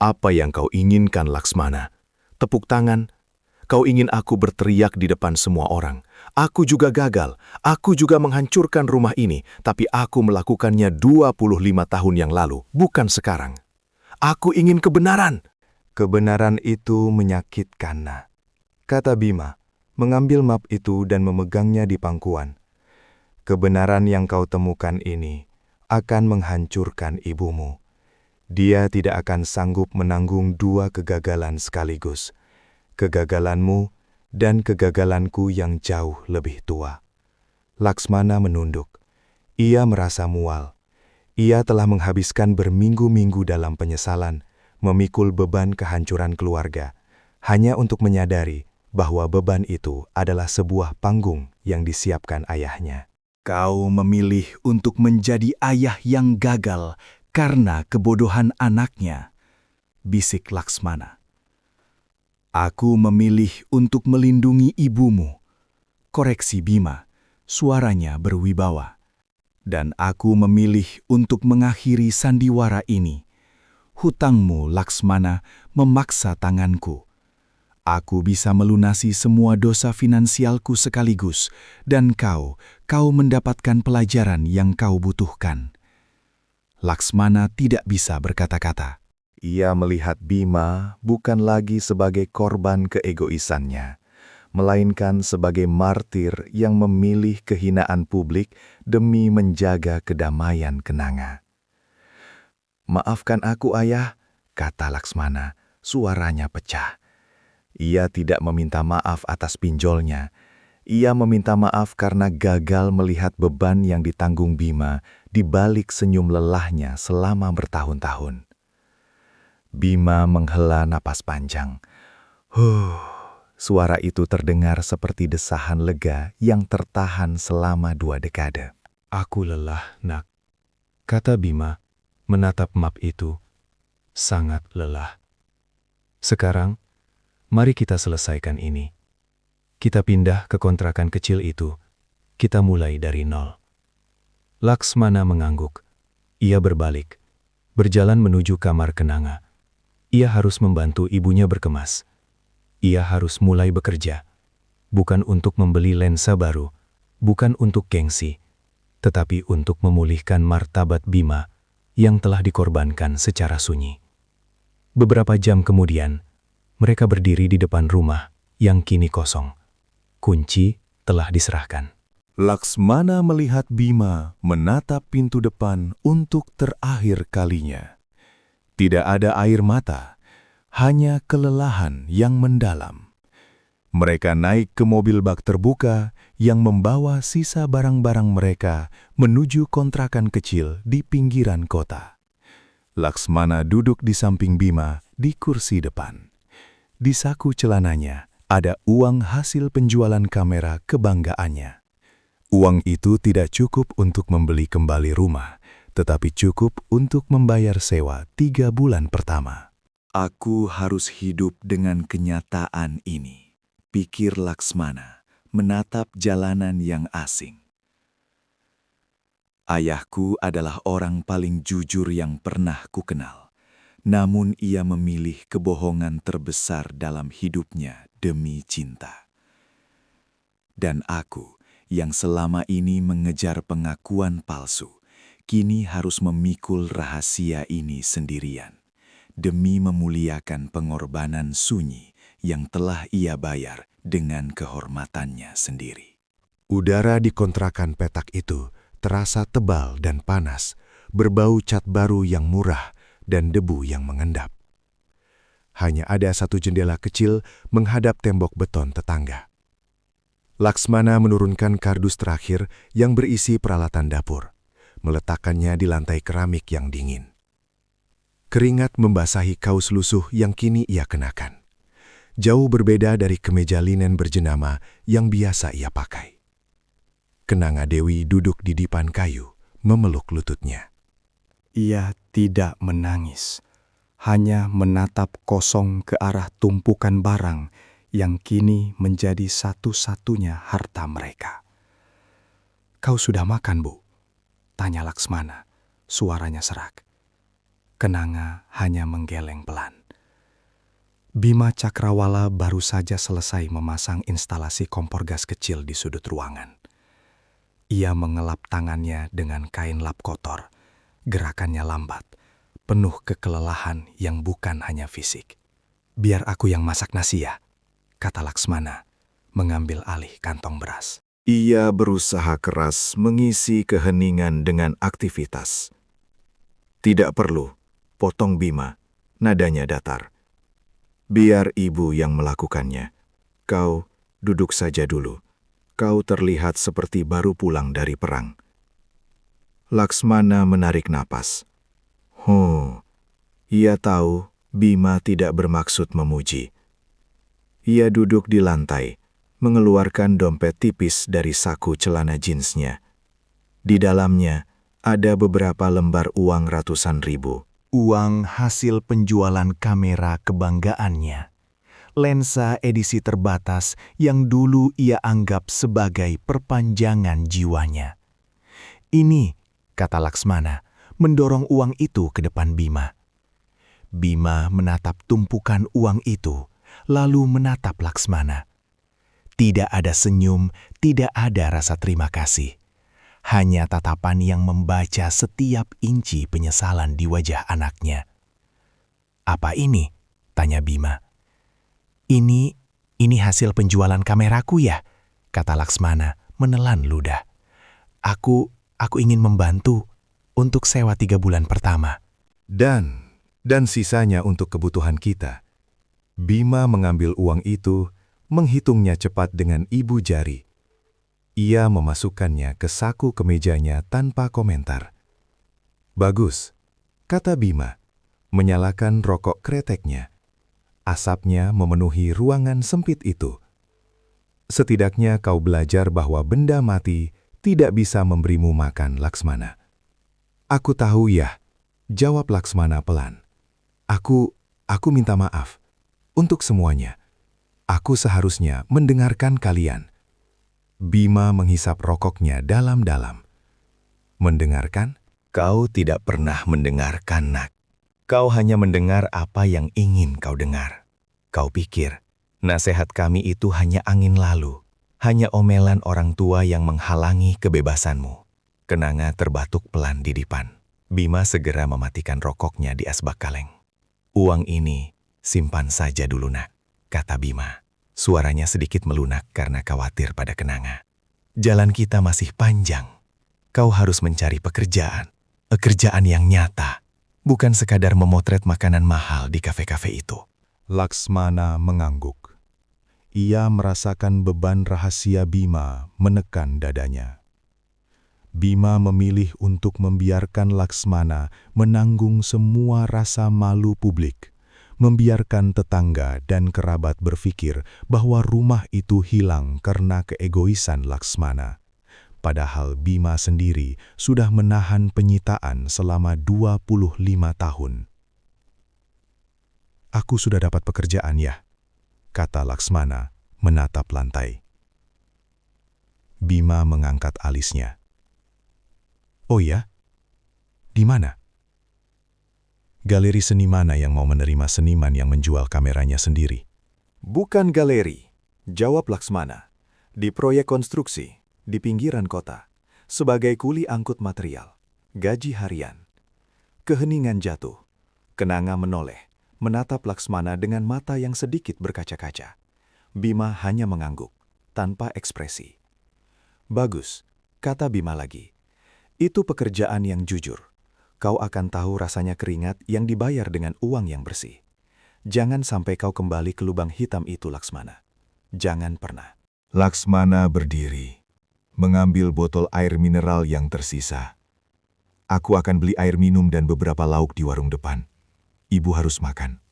"Apa yang kau inginkan, Laksmana? Tepuk tangan? Kau ingin aku berteriak di depan semua orang? Aku juga gagal. Aku juga menghancurkan rumah ini, tapi aku melakukannya 25 tahun yang lalu, bukan sekarang. Aku ingin kebenaran." "Kebenaran itu menyakitkan, Nak," kata Bima, mengambil map itu dan memegangnya di pangkuan. "Kebenaran yang kau temukan ini akan menghancurkan ibumu. Dia tidak akan sanggup menanggung 2 kegagalan sekaligus. Kegagalanmu dan kegagalanku yang jauh lebih tua." Laksmana menunduk. Ia merasa mual. Ia telah menghabiskan berminggu-minggu dalam penyesalan, memikul beban kehancuran keluarga, hanya untuk menyadari bahwa beban itu adalah sebuah panggung yang disiapkan ayahnya. "Kau memilih untuk menjadi ayah yang gagal karena kebodohan anaknya," bisik Laksmana. "Aku memilih untuk melindungi ibumu," koreksi Bima, suaranya berwibawa. "Dan aku memilih untuk mengakhiri sandiwara ini. Hutangmu, Laksmana, memaksa tanganku. Aku bisa melunasi semua dosa finansialku sekaligus, dan kau mendapatkan pelajaran yang kau butuhkan." Laksmana tidak bisa berkata-kata. Ia melihat Bima bukan lagi sebagai korban keegoisannya, melainkan sebagai martir yang memilih kehinaan publik demi menjaga kedamaian Kenanga. "Maafkan aku, Ayah," kata Laksmana, suaranya pecah. Ia tidak meminta maaf atas pinjolnya. Ia meminta maaf karena gagal melihat beban yang ditanggung Bima di balik senyum lelahnya selama bertahun-tahun. Bima menghela napas panjang. Suara itu terdengar seperti desahan lega yang tertahan selama 2 dekade. "Aku lelah, Nak," kata Bima, menatap map itu. "Sangat lelah. Sekarang, mari kita selesaikan ini. Kita pindah ke kontrakan kecil itu. Kita mulai dari nol." Laksmana mengangguk. Ia berbalik, berjalan menuju kamar Kenanga. Ia harus membantu ibunya berkemas. ia harus mulai bekerja. Bukan untuk membeli lensa baru, bukan untuk gengsi, tetapi untuk memulihkan martabat Bima yang telah dikorbankan secara sunyi. Beberapa jam kemudian, mereka berdiri di depan rumah yang kini kosong. Kunci telah diserahkan. Laksmana melihat Bima menatap pintu depan untuk terakhir kalinya. Tidak ada air mata, hanya kelelahan yang mendalam. Mereka naik ke mobil bak terbuka yang membawa sisa barang-barang mereka menuju kontrakan kecil di pinggiran kota. Laksmana duduk di samping Bima di kursi depan. Di saku celananya ada uang hasil penjualan kamera kebanggaannya. Uang itu tidak cukup untuk membeli kembali rumah, tetapi cukup untuk membayar sewa 3 bulan pertama. Aku harus hidup dengan kenyataan ini, pikir Laksmana, menatap jalanan yang asing. Ayahku adalah orang paling jujur yang pernah kukenal, namun ia memilih kebohongan terbesar dalam hidupnya demi cinta. Dan aku, yang selama ini mengejar pengakuan palsu, kini harus memikul rahasia ini sendirian, demi memuliakan pengorbanan sunyi yang telah ia bayar dengan kehormatannya sendiri. Udara di kontrakan petak itu terasa tebal dan panas, berbau cat baru yang murah dan debu yang mengendap. Hanya ada satu jendela kecil menghadap tembok beton tetangga. Laksmana menurunkan kardus terakhir yang berisi peralatan dapur, meletakkannya di lantai keramik yang dingin. Keringat membasahi kaus lusuh yang kini ia kenakan. Jauh berbeda dari kemeja linen berjenama yang biasa ia pakai. Kenanga Dewi duduk di dipan kayu, memeluk lututnya. Ia tidak menangis, hanya menatap kosong ke arah tumpukan barang yang kini menjadi satu-satunya harta mereka. "Kau sudah makan, Bu?" tanya Laksmana, suaranya serak. Kenanga hanya menggeleng pelan. Bima Cakrawala baru saja selesai memasang instalasi kompor gas kecil di sudut ruangan. Ia mengelap tangannya dengan kain lap kotor. Gerakannya lambat, penuh kekelelahan yang bukan hanya fisik. "Biar aku yang masak nasi ya," kata Laksmana, mengambil alih kantong beras. Ia berusaha keras mengisi keheningan dengan aktivitas. "Tidak perlu," potong Bima, nadanya datar. "Biar ibu yang melakukannya. Kau duduk saja dulu. Kau terlihat seperti baru pulang dari perang." Laksmana menarik napas. Ia tahu Bima tidak bermaksud memuji. Ia duduk di lantai, mengeluarkan dompet tipis dari saku celana jeansnya. Di dalamnya ada beberapa lembar uang ratusan ribu. Uang hasil penjualan kamera kebanggaannya. Lensa edisi terbatas yang dulu ia anggap sebagai perpanjangan jiwanya. "Ini," kata Laksmana, mendorong uang itu ke depan Bima. Bima menatap tumpukan uang itu, lalu menatap Laksmana. Tidak ada senyum, tidak ada rasa terima kasih. Hanya tatapan yang membaca setiap inci penyesalan di wajah anaknya. "Apa ini?" tanya Bima. Ini hasil penjualan kameraku ya," kata Laksmana menelan ludah. Aku ingin membantu untuk sewa 3 bulan pertama." Dan sisanya untuk kebutuhan kita. Bima mengambil uang itu, menghitungnya cepat dengan ibu jari. Ia memasukkannya ke saku kemejanya tanpa komentar. "Bagus," kata Bima, menyalakan rokok kreteknya. Asapnya memenuhi ruangan sempit itu. "Setidaknya kau belajar bahwa benda mati tidak bisa memberimu makan, Laksmana." "Aku tahu ya," jawab Laksmana pelan. Aku minta maaf. Untuk semuanya. Aku seharusnya mendengarkan kalian." Bima menghisap rokoknya dalam-dalam. "Mendengarkan? Kau tidak pernah mendengarkan, Nak. Kau hanya mendengar apa yang ingin kau dengar. Kau pikir Nasihat kami itu hanya angin lalu, hanya omelan orang tua yang menghalangi kebebasanmu. Kenanga terbatuk pelan di depan. Bima segera mematikan rokoknya di asbak kaleng. Uang ini simpan saja dulu nak, kata Bima. Suaranya sedikit melunak karena khawatir pada Kenanga. Jalan kita masih panjang. Kau harus mencari pekerjaan yang nyata, bukan sekadar memotret makanan mahal di kafe-kafe itu. Laksmana mengangguk. Ia merasakan beban rahasia Bima menekan dadanya. Bima memilih untuk membiarkan Laksmana menanggung semua rasa malu publik, membiarkan tetangga dan kerabat berpikir bahwa rumah itu hilang karena keegoisan Laksmana. Padahal Bima sendiri sudah menahan penyitaan selama 25 tahun. "Aku sudah dapat pekerjaan ya," kata Laksmana menatap lantai. Bima mengangkat alisnya. "Oh ya? Di mana?" "Galeri seni mana yang mau menerima seniman yang menjual kameranya sendiri?" Bukan galeri, jawab Laksmana. Di proyek konstruksi, di pinggiran kota, sebagai kuli angkut material, gaji harian. Keheningan jatuh. Kenanga menoleh, menatap Laksmana dengan mata yang sedikit berkaca-kaca. Bima hanya mengangguk, tanpa ekspresi. "Bagus," kata Bima lagi. "Itu pekerjaan yang jujur. Kau akan tahu rasanya keringat yang dibayar dengan uang yang bersih. Jangan sampai kau kembali ke lubang hitam itu, Laksmana. Jangan pernah." Laksmana berdiri, mengambil botol air mineral yang tersisa. "Aku akan beli air minum dan beberapa lauk di warung depan. Ibu harus makan."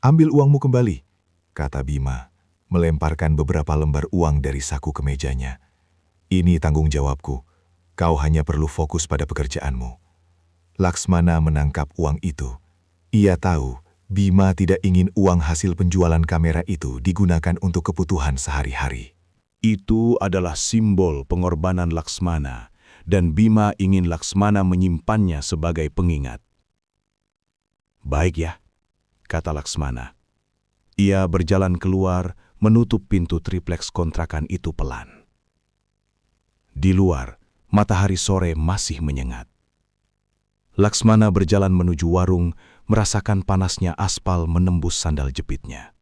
"Ambil uangmu kembali," kata Bima, melemparkan beberapa lembar uang dari saku ke mejanya. "Ini tanggung jawabku. Kau hanya perlu fokus pada pekerjaanmu." Laksmana menangkap uang itu. Ia tahu Bima tidak ingin uang hasil penjualan kamera itu digunakan untuk kebutuhan sehari-hari. Itu adalah simbol pengorbanan Laksmana, dan Bima ingin Laksmana menyimpannya sebagai pengingat. "Baik ya," kata Laksmana. Ia berjalan keluar, menutup pintu tripleks kontrakan itu pelan. Di luar, matahari sore masih menyengat. Laksmana berjalan menuju warung, merasakan panasnya aspal menembus sandal jepitnya.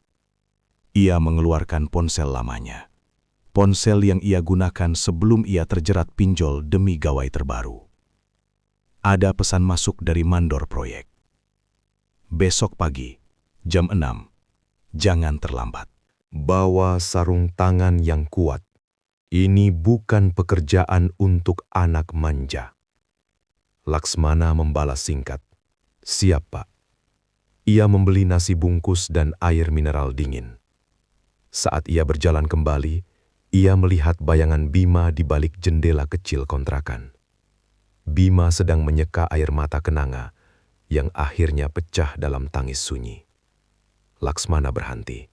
Ia mengeluarkan ponsel lamanya. Ponsel yang ia gunakan sebelum ia terjerat pinjol demi gawai terbaru. Ada pesan masuk dari mandor proyek. "Besok pagi, jam 6, jangan terlambat." Bawa sarung tangan yang kuat. Ini bukan pekerjaan untuk anak manja. Laksmana membalas singkat. "Siap, Pak." Ia membeli nasi bungkus dan air mineral dingin. Saat ia berjalan kembali, ia melihat bayangan Bima di balik jendela kecil kontrakan. Bima sedang menyeka air mata Kenanga yang akhirnya pecah dalam tangis sunyi. Laksmana berhenti.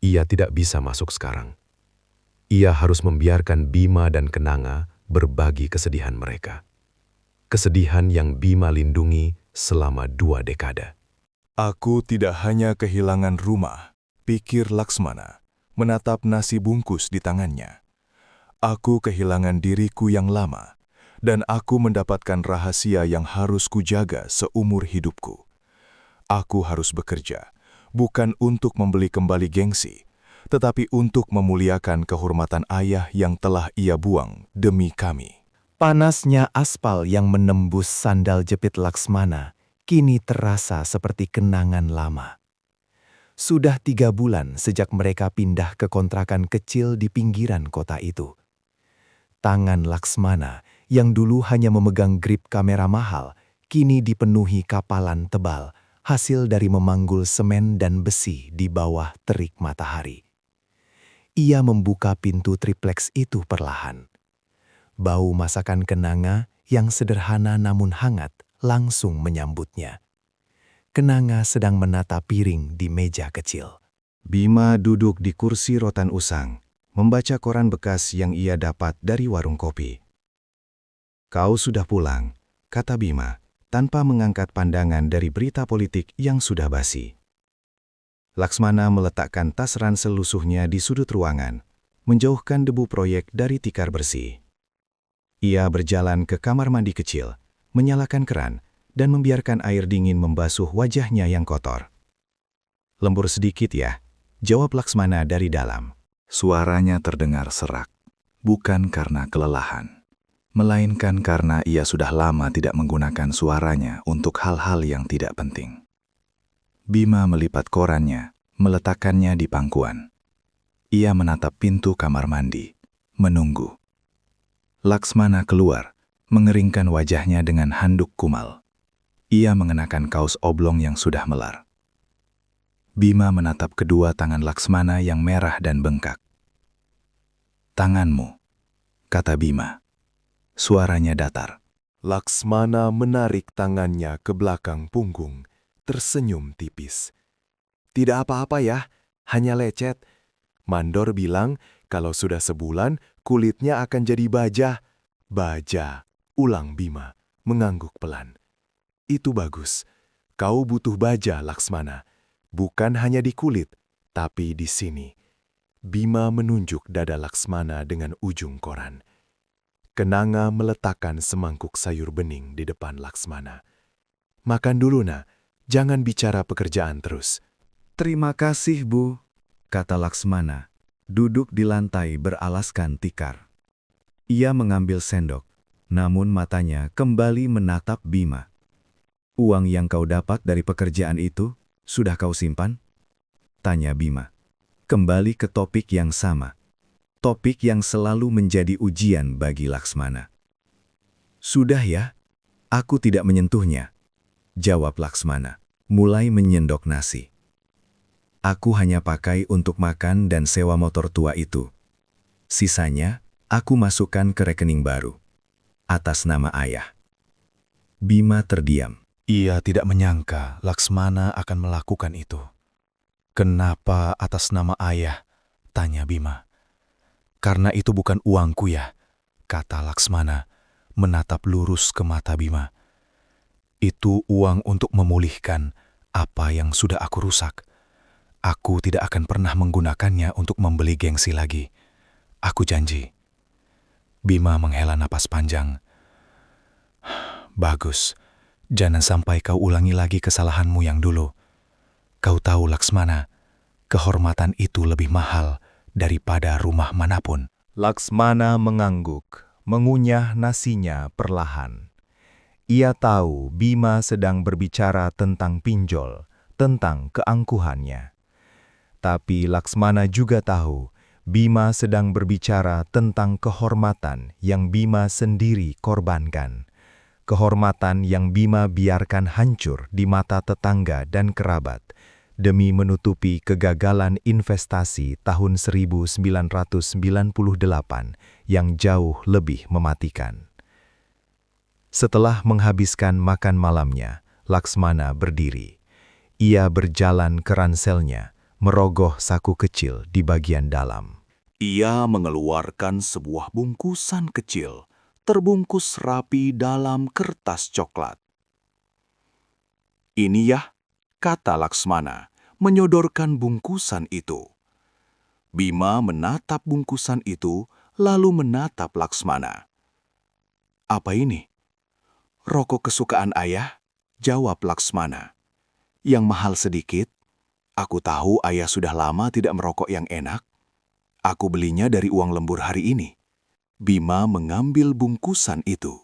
Ia tidak bisa masuk sekarang. Ia harus membiarkan Bima dan Kenanga berbagi kesedihan mereka. Kesedihan yang Bima lindungi selama 2 dekade. "Aku tidak hanya kehilangan rumah," pikir Laksmana, menatap nasi bungkus di tangannya. "Aku kehilangan diriku yang lama, dan aku mendapatkan rahasia yang harus kujaga seumur hidupku. Aku harus bekerja, bukan untuk membeli kembali gengsi, tetapi untuk memuliakan kehormatan ayah yang telah ia buang demi kami." Panasnya aspal yang menembus sandal jepit Laksmana kini terasa seperti kenangan lama. Sudah 3 bulan sejak mereka pindah ke kontrakan kecil di pinggiran kota itu. Tangan Laksmana yang dulu hanya memegang grip kamera mahal, kini dipenuhi kapalan tebal, hasil dari memanggul semen dan besi di bawah terik matahari. Ia membuka pintu tripleks itu perlahan. Bau masakan Kenanga yang sederhana namun hangat langsung menyambutnya. Kenanga sedang menata piring di meja kecil. Bima duduk di kursi rotan usang, membaca koran bekas yang ia dapat dari warung kopi. "Kau sudah pulang," kata Bima, tanpa mengangkat pandangan dari berita politik yang sudah basi. Laksmana meletakkan tas ransel lusuhnya di sudut ruangan, menjauhkan debu proyek dari tikar bersih. Ia berjalan ke kamar mandi kecil, menyalakan keran, dan membiarkan air dingin membasuh wajahnya yang kotor. "Lembur sedikit ya," jawab Laksmana dari dalam. Suaranya terdengar serak, bukan karena kelelahan, melainkan karena ia sudah lama tidak menggunakan suaranya untuk hal-hal yang tidak penting. Bima melipat korannya, meletakkannya di pangkuan. Ia menatap pintu kamar mandi, menunggu. Laksmana keluar, mengeringkan wajahnya dengan handuk kumal. Ia mengenakan kaos oblong yang sudah melar. Bima menatap kedua tangan Laksmana yang merah dan bengkak. "Tanganmu," kata Bima. Suaranya datar. Laksmana menarik tangannya ke belakang punggung, tersenyum tipis. "Tidak apa-apa ya, hanya lecet. Mandor bilang kalau sudah sebulan kulitnya akan jadi baja." "Baja," ulang Bima, mengangguk pelan. "Itu bagus. Kau butuh baja, Laksmana. Bukan hanya di kulit, tapi di sini." Bima menunjuk dada Laksmana dengan ujung koran. Kenanga meletakkan semangkuk sayur bening di depan Laksmana. "Makan dulu, nak. Jangan bicara pekerjaan terus." Terima kasih, Bu, kata Laksmana, duduk di lantai beralaskan tikar. Ia mengambil sendok, namun matanya kembali menatap Bima. "Uang yang kau dapat dari pekerjaan itu, sudah kau simpan?" tanya Bima. Kembali ke topik yang sama. Topik yang selalu menjadi ujian bagi Laksmana. "Sudah ya, aku tidak menyentuhnya," jawab Laksmana, mulai menyendok nasi. "Aku hanya pakai untuk makan dan sewa motor tua itu. Sisanya, aku masukkan ke rekening baru, atas nama ayah." Bima terdiam. Ia tidak menyangka Laksmana akan melakukan itu. "Kenapa atas nama ayah?" tanya Bima. "Karena itu bukan uangku ya," kata Laksmana, menatap lurus ke mata Bima. "Itu uang untuk memulihkan apa yang sudah aku rusak. Aku tidak akan pernah menggunakannya untuk membeli gengsi lagi. Aku janji." Bima menghela napas panjang. "Bagus. Jangan sampai kau ulangi lagi kesalahanmu yang dulu. Kau tahu, Laksmana, kehormatan itu lebih mahal daripada rumah manapun." Laksmana mengangguk, mengunyah nasinya perlahan. Ia tahu Bima sedang berbicara tentang pinjol, tentang keangkuhannya. Tapi Laksmana juga tahu Bima sedang berbicara tentang kehormatan yang Bima sendiri korbankan. Kehormatan yang Bima biarkan hancur di mata tetangga dan kerabat demi menutupi kegagalan investasi tahun 1998 yang jauh lebih mematikan. Setelah menghabiskan makan malamnya, Laksmana berdiri. Ia berjalan ke ranselnya, merogoh saku kecil di bagian dalam. Ia mengeluarkan sebuah bungkusan kecil, terbungkus rapi dalam kertas coklat. "Ini ya," kata Laksmana, menyodorkan bungkusan itu. Bima menatap bungkusan itu, lalu menatap Laksmana. "Apa ini?" "Rokok kesukaan ayah," jawab Laksmana. "Yang mahal sedikit. Aku tahu ayah sudah lama tidak merokok yang enak. Aku belinya dari uang lembur hari ini." Bima mengambil bungkusan itu.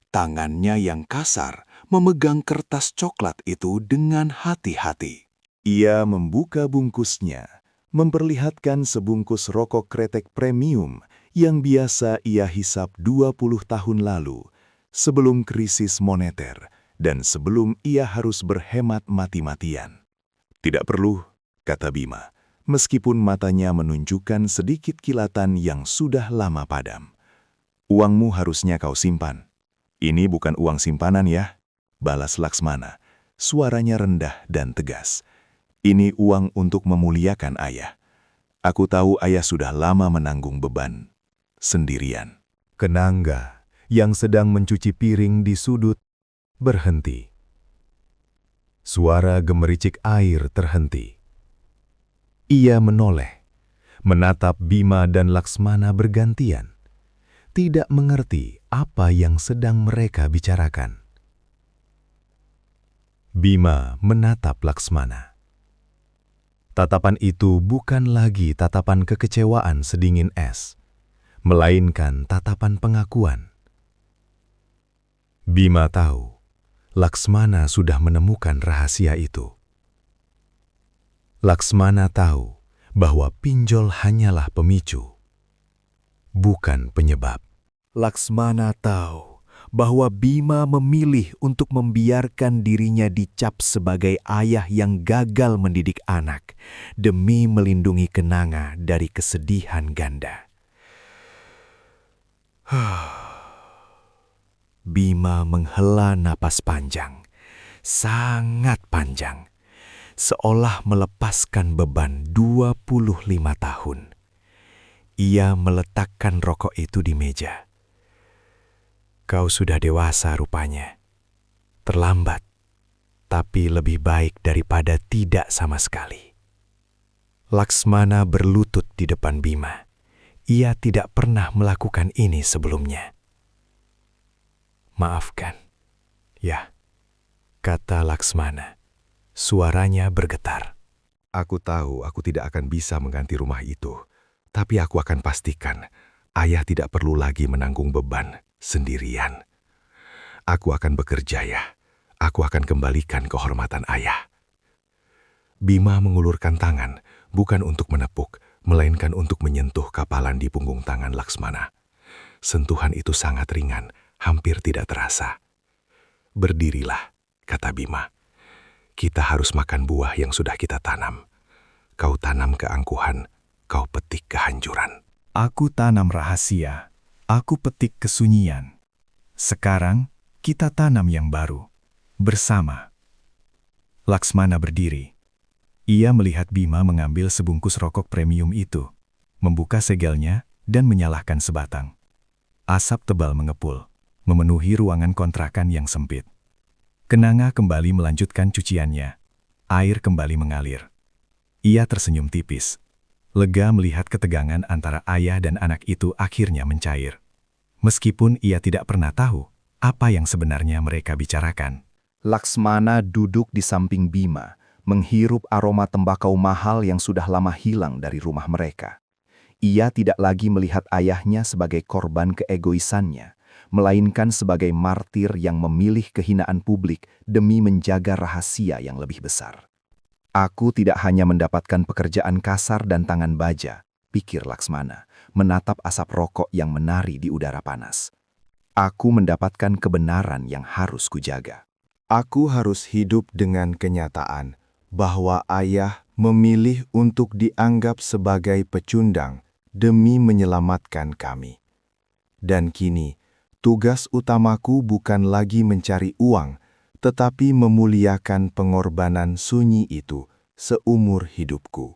Tangannya yang kasar memegang kertas coklat itu dengan hati-hati. Ia membuka bungkusnya, memperlihatkan sebungkus rokok kretek premium yang biasa ia hisap 20 tahun lalu, sebelum krisis moneter dan sebelum ia harus berhemat mati-matian. "Tidak perlu," kata Bima, meskipun matanya menunjukkan sedikit kilatan yang sudah lama padam. "Uangmu harusnya kau simpan." "Ini bukan uang simpanan ya," balas Laksmana, suaranya rendah dan tegas. "Ini uang untuk memuliakan ayah. Aku tahu ayah sudah lama menanggung beban sendirian." Kenanga yang sedang mencuci piring di sudut berhenti. Suara gemericik air terhenti. Ia menoleh, menatap Bima dan Laksmana bergantian, tidak mengerti apa yang sedang mereka bicarakan. Bima menatap Laksmana. Tatapan itu bukan lagi tatapan kekecewaan sedingin es, melainkan tatapan pengakuan. Bima tahu, Laksmana sudah menemukan rahasia itu. Laksmana tahu bahwa pinjol hanyalah pemicu, bukan penyebab. Laksmana tahu bahwa Bima memilih untuk membiarkan dirinya dicap sebagai ayah yang gagal mendidik anak demi melindungi Kenanga dari kesedihan ganda. Bima menghela napas panjang, sangat panjang, seolah melepaskan beban 25 tahun. Ia meletakkan rokok itu di meja. Kau sudah dewasa rupanya. Terlambat, tapi lebih baik daripada tidak sama sekali. Laksmana berlutut di depan Bima. Ia tidak pernah melakukan ini sebelumnya. Maafkan. Ya, kata Laksmana. Suaranya bergetar. Aku tahu aku tidak akan bisa mengganti rumah itu, tapi aku akan pastikan ayah tidak perlu lagi menanggung beban sendirian. Aku akan bekerja ya. Aku akan kembalikan kehormatan ayah. Bima mengulurkan tangan, bukan untuk menepuk, melainkan untuk menyentuh kapalan di punggung tangan Laksmana. Sentuhan itu sangat ringan, hampir tidak terasa. Berdirilah, kata Bima. Kita harus makan buah yang sudah kita tanam. Kau tanam keangkuhan, kau petik kehancuran. Aku tanam rahasia. Aku petik kesunyian. Sekarang kita tanam yang baru. Bersama. Laksmana berdiri. Ia melihat Bima mengambil sebungkus rokok premium itu, membuka segelnya dan menyalakan sebatang. Asap tebal mengepul, memenuhi ruangan kontrakan yang sempit. Kenanga kembali melanjutkan cuciannya. Air kembali mengalir. Ia tersenyum tipis. Lega melihat ketegangan antara ayah dan anak itu akhirnya mencair. Meskipun ia tidak pernah tahu apa yang sebenarnya mereka bicarakan. Laksmana duduk di samping Bima, menghirup aroma tembakau mahal yang sudah lama hilang dari rumah mereka. Ia tidak lagi melihat ayahnya sebagai korban keegoisannya, melainkan sebagai martir yang memilih kehinaan publik demi menjaga rahasia yang lebih besar. Aku tidak hanya mendapatkan pekerjaan kasar dan tangan baja, pikir Laksmana, menatap asap rokok yang menari di udara panas. Aku mendapatkan kebenaran yang harus kujaga. Aku harus hidup dengan kenyataan bahwa ayah memilih untuk dianggap sebagai pecundang demi menyelamatkan kami. Dan kini, tugas utamaku bukan lagi mencari uang, tetapi memuliakan pengorbanan sunyi itu seumur hidupku.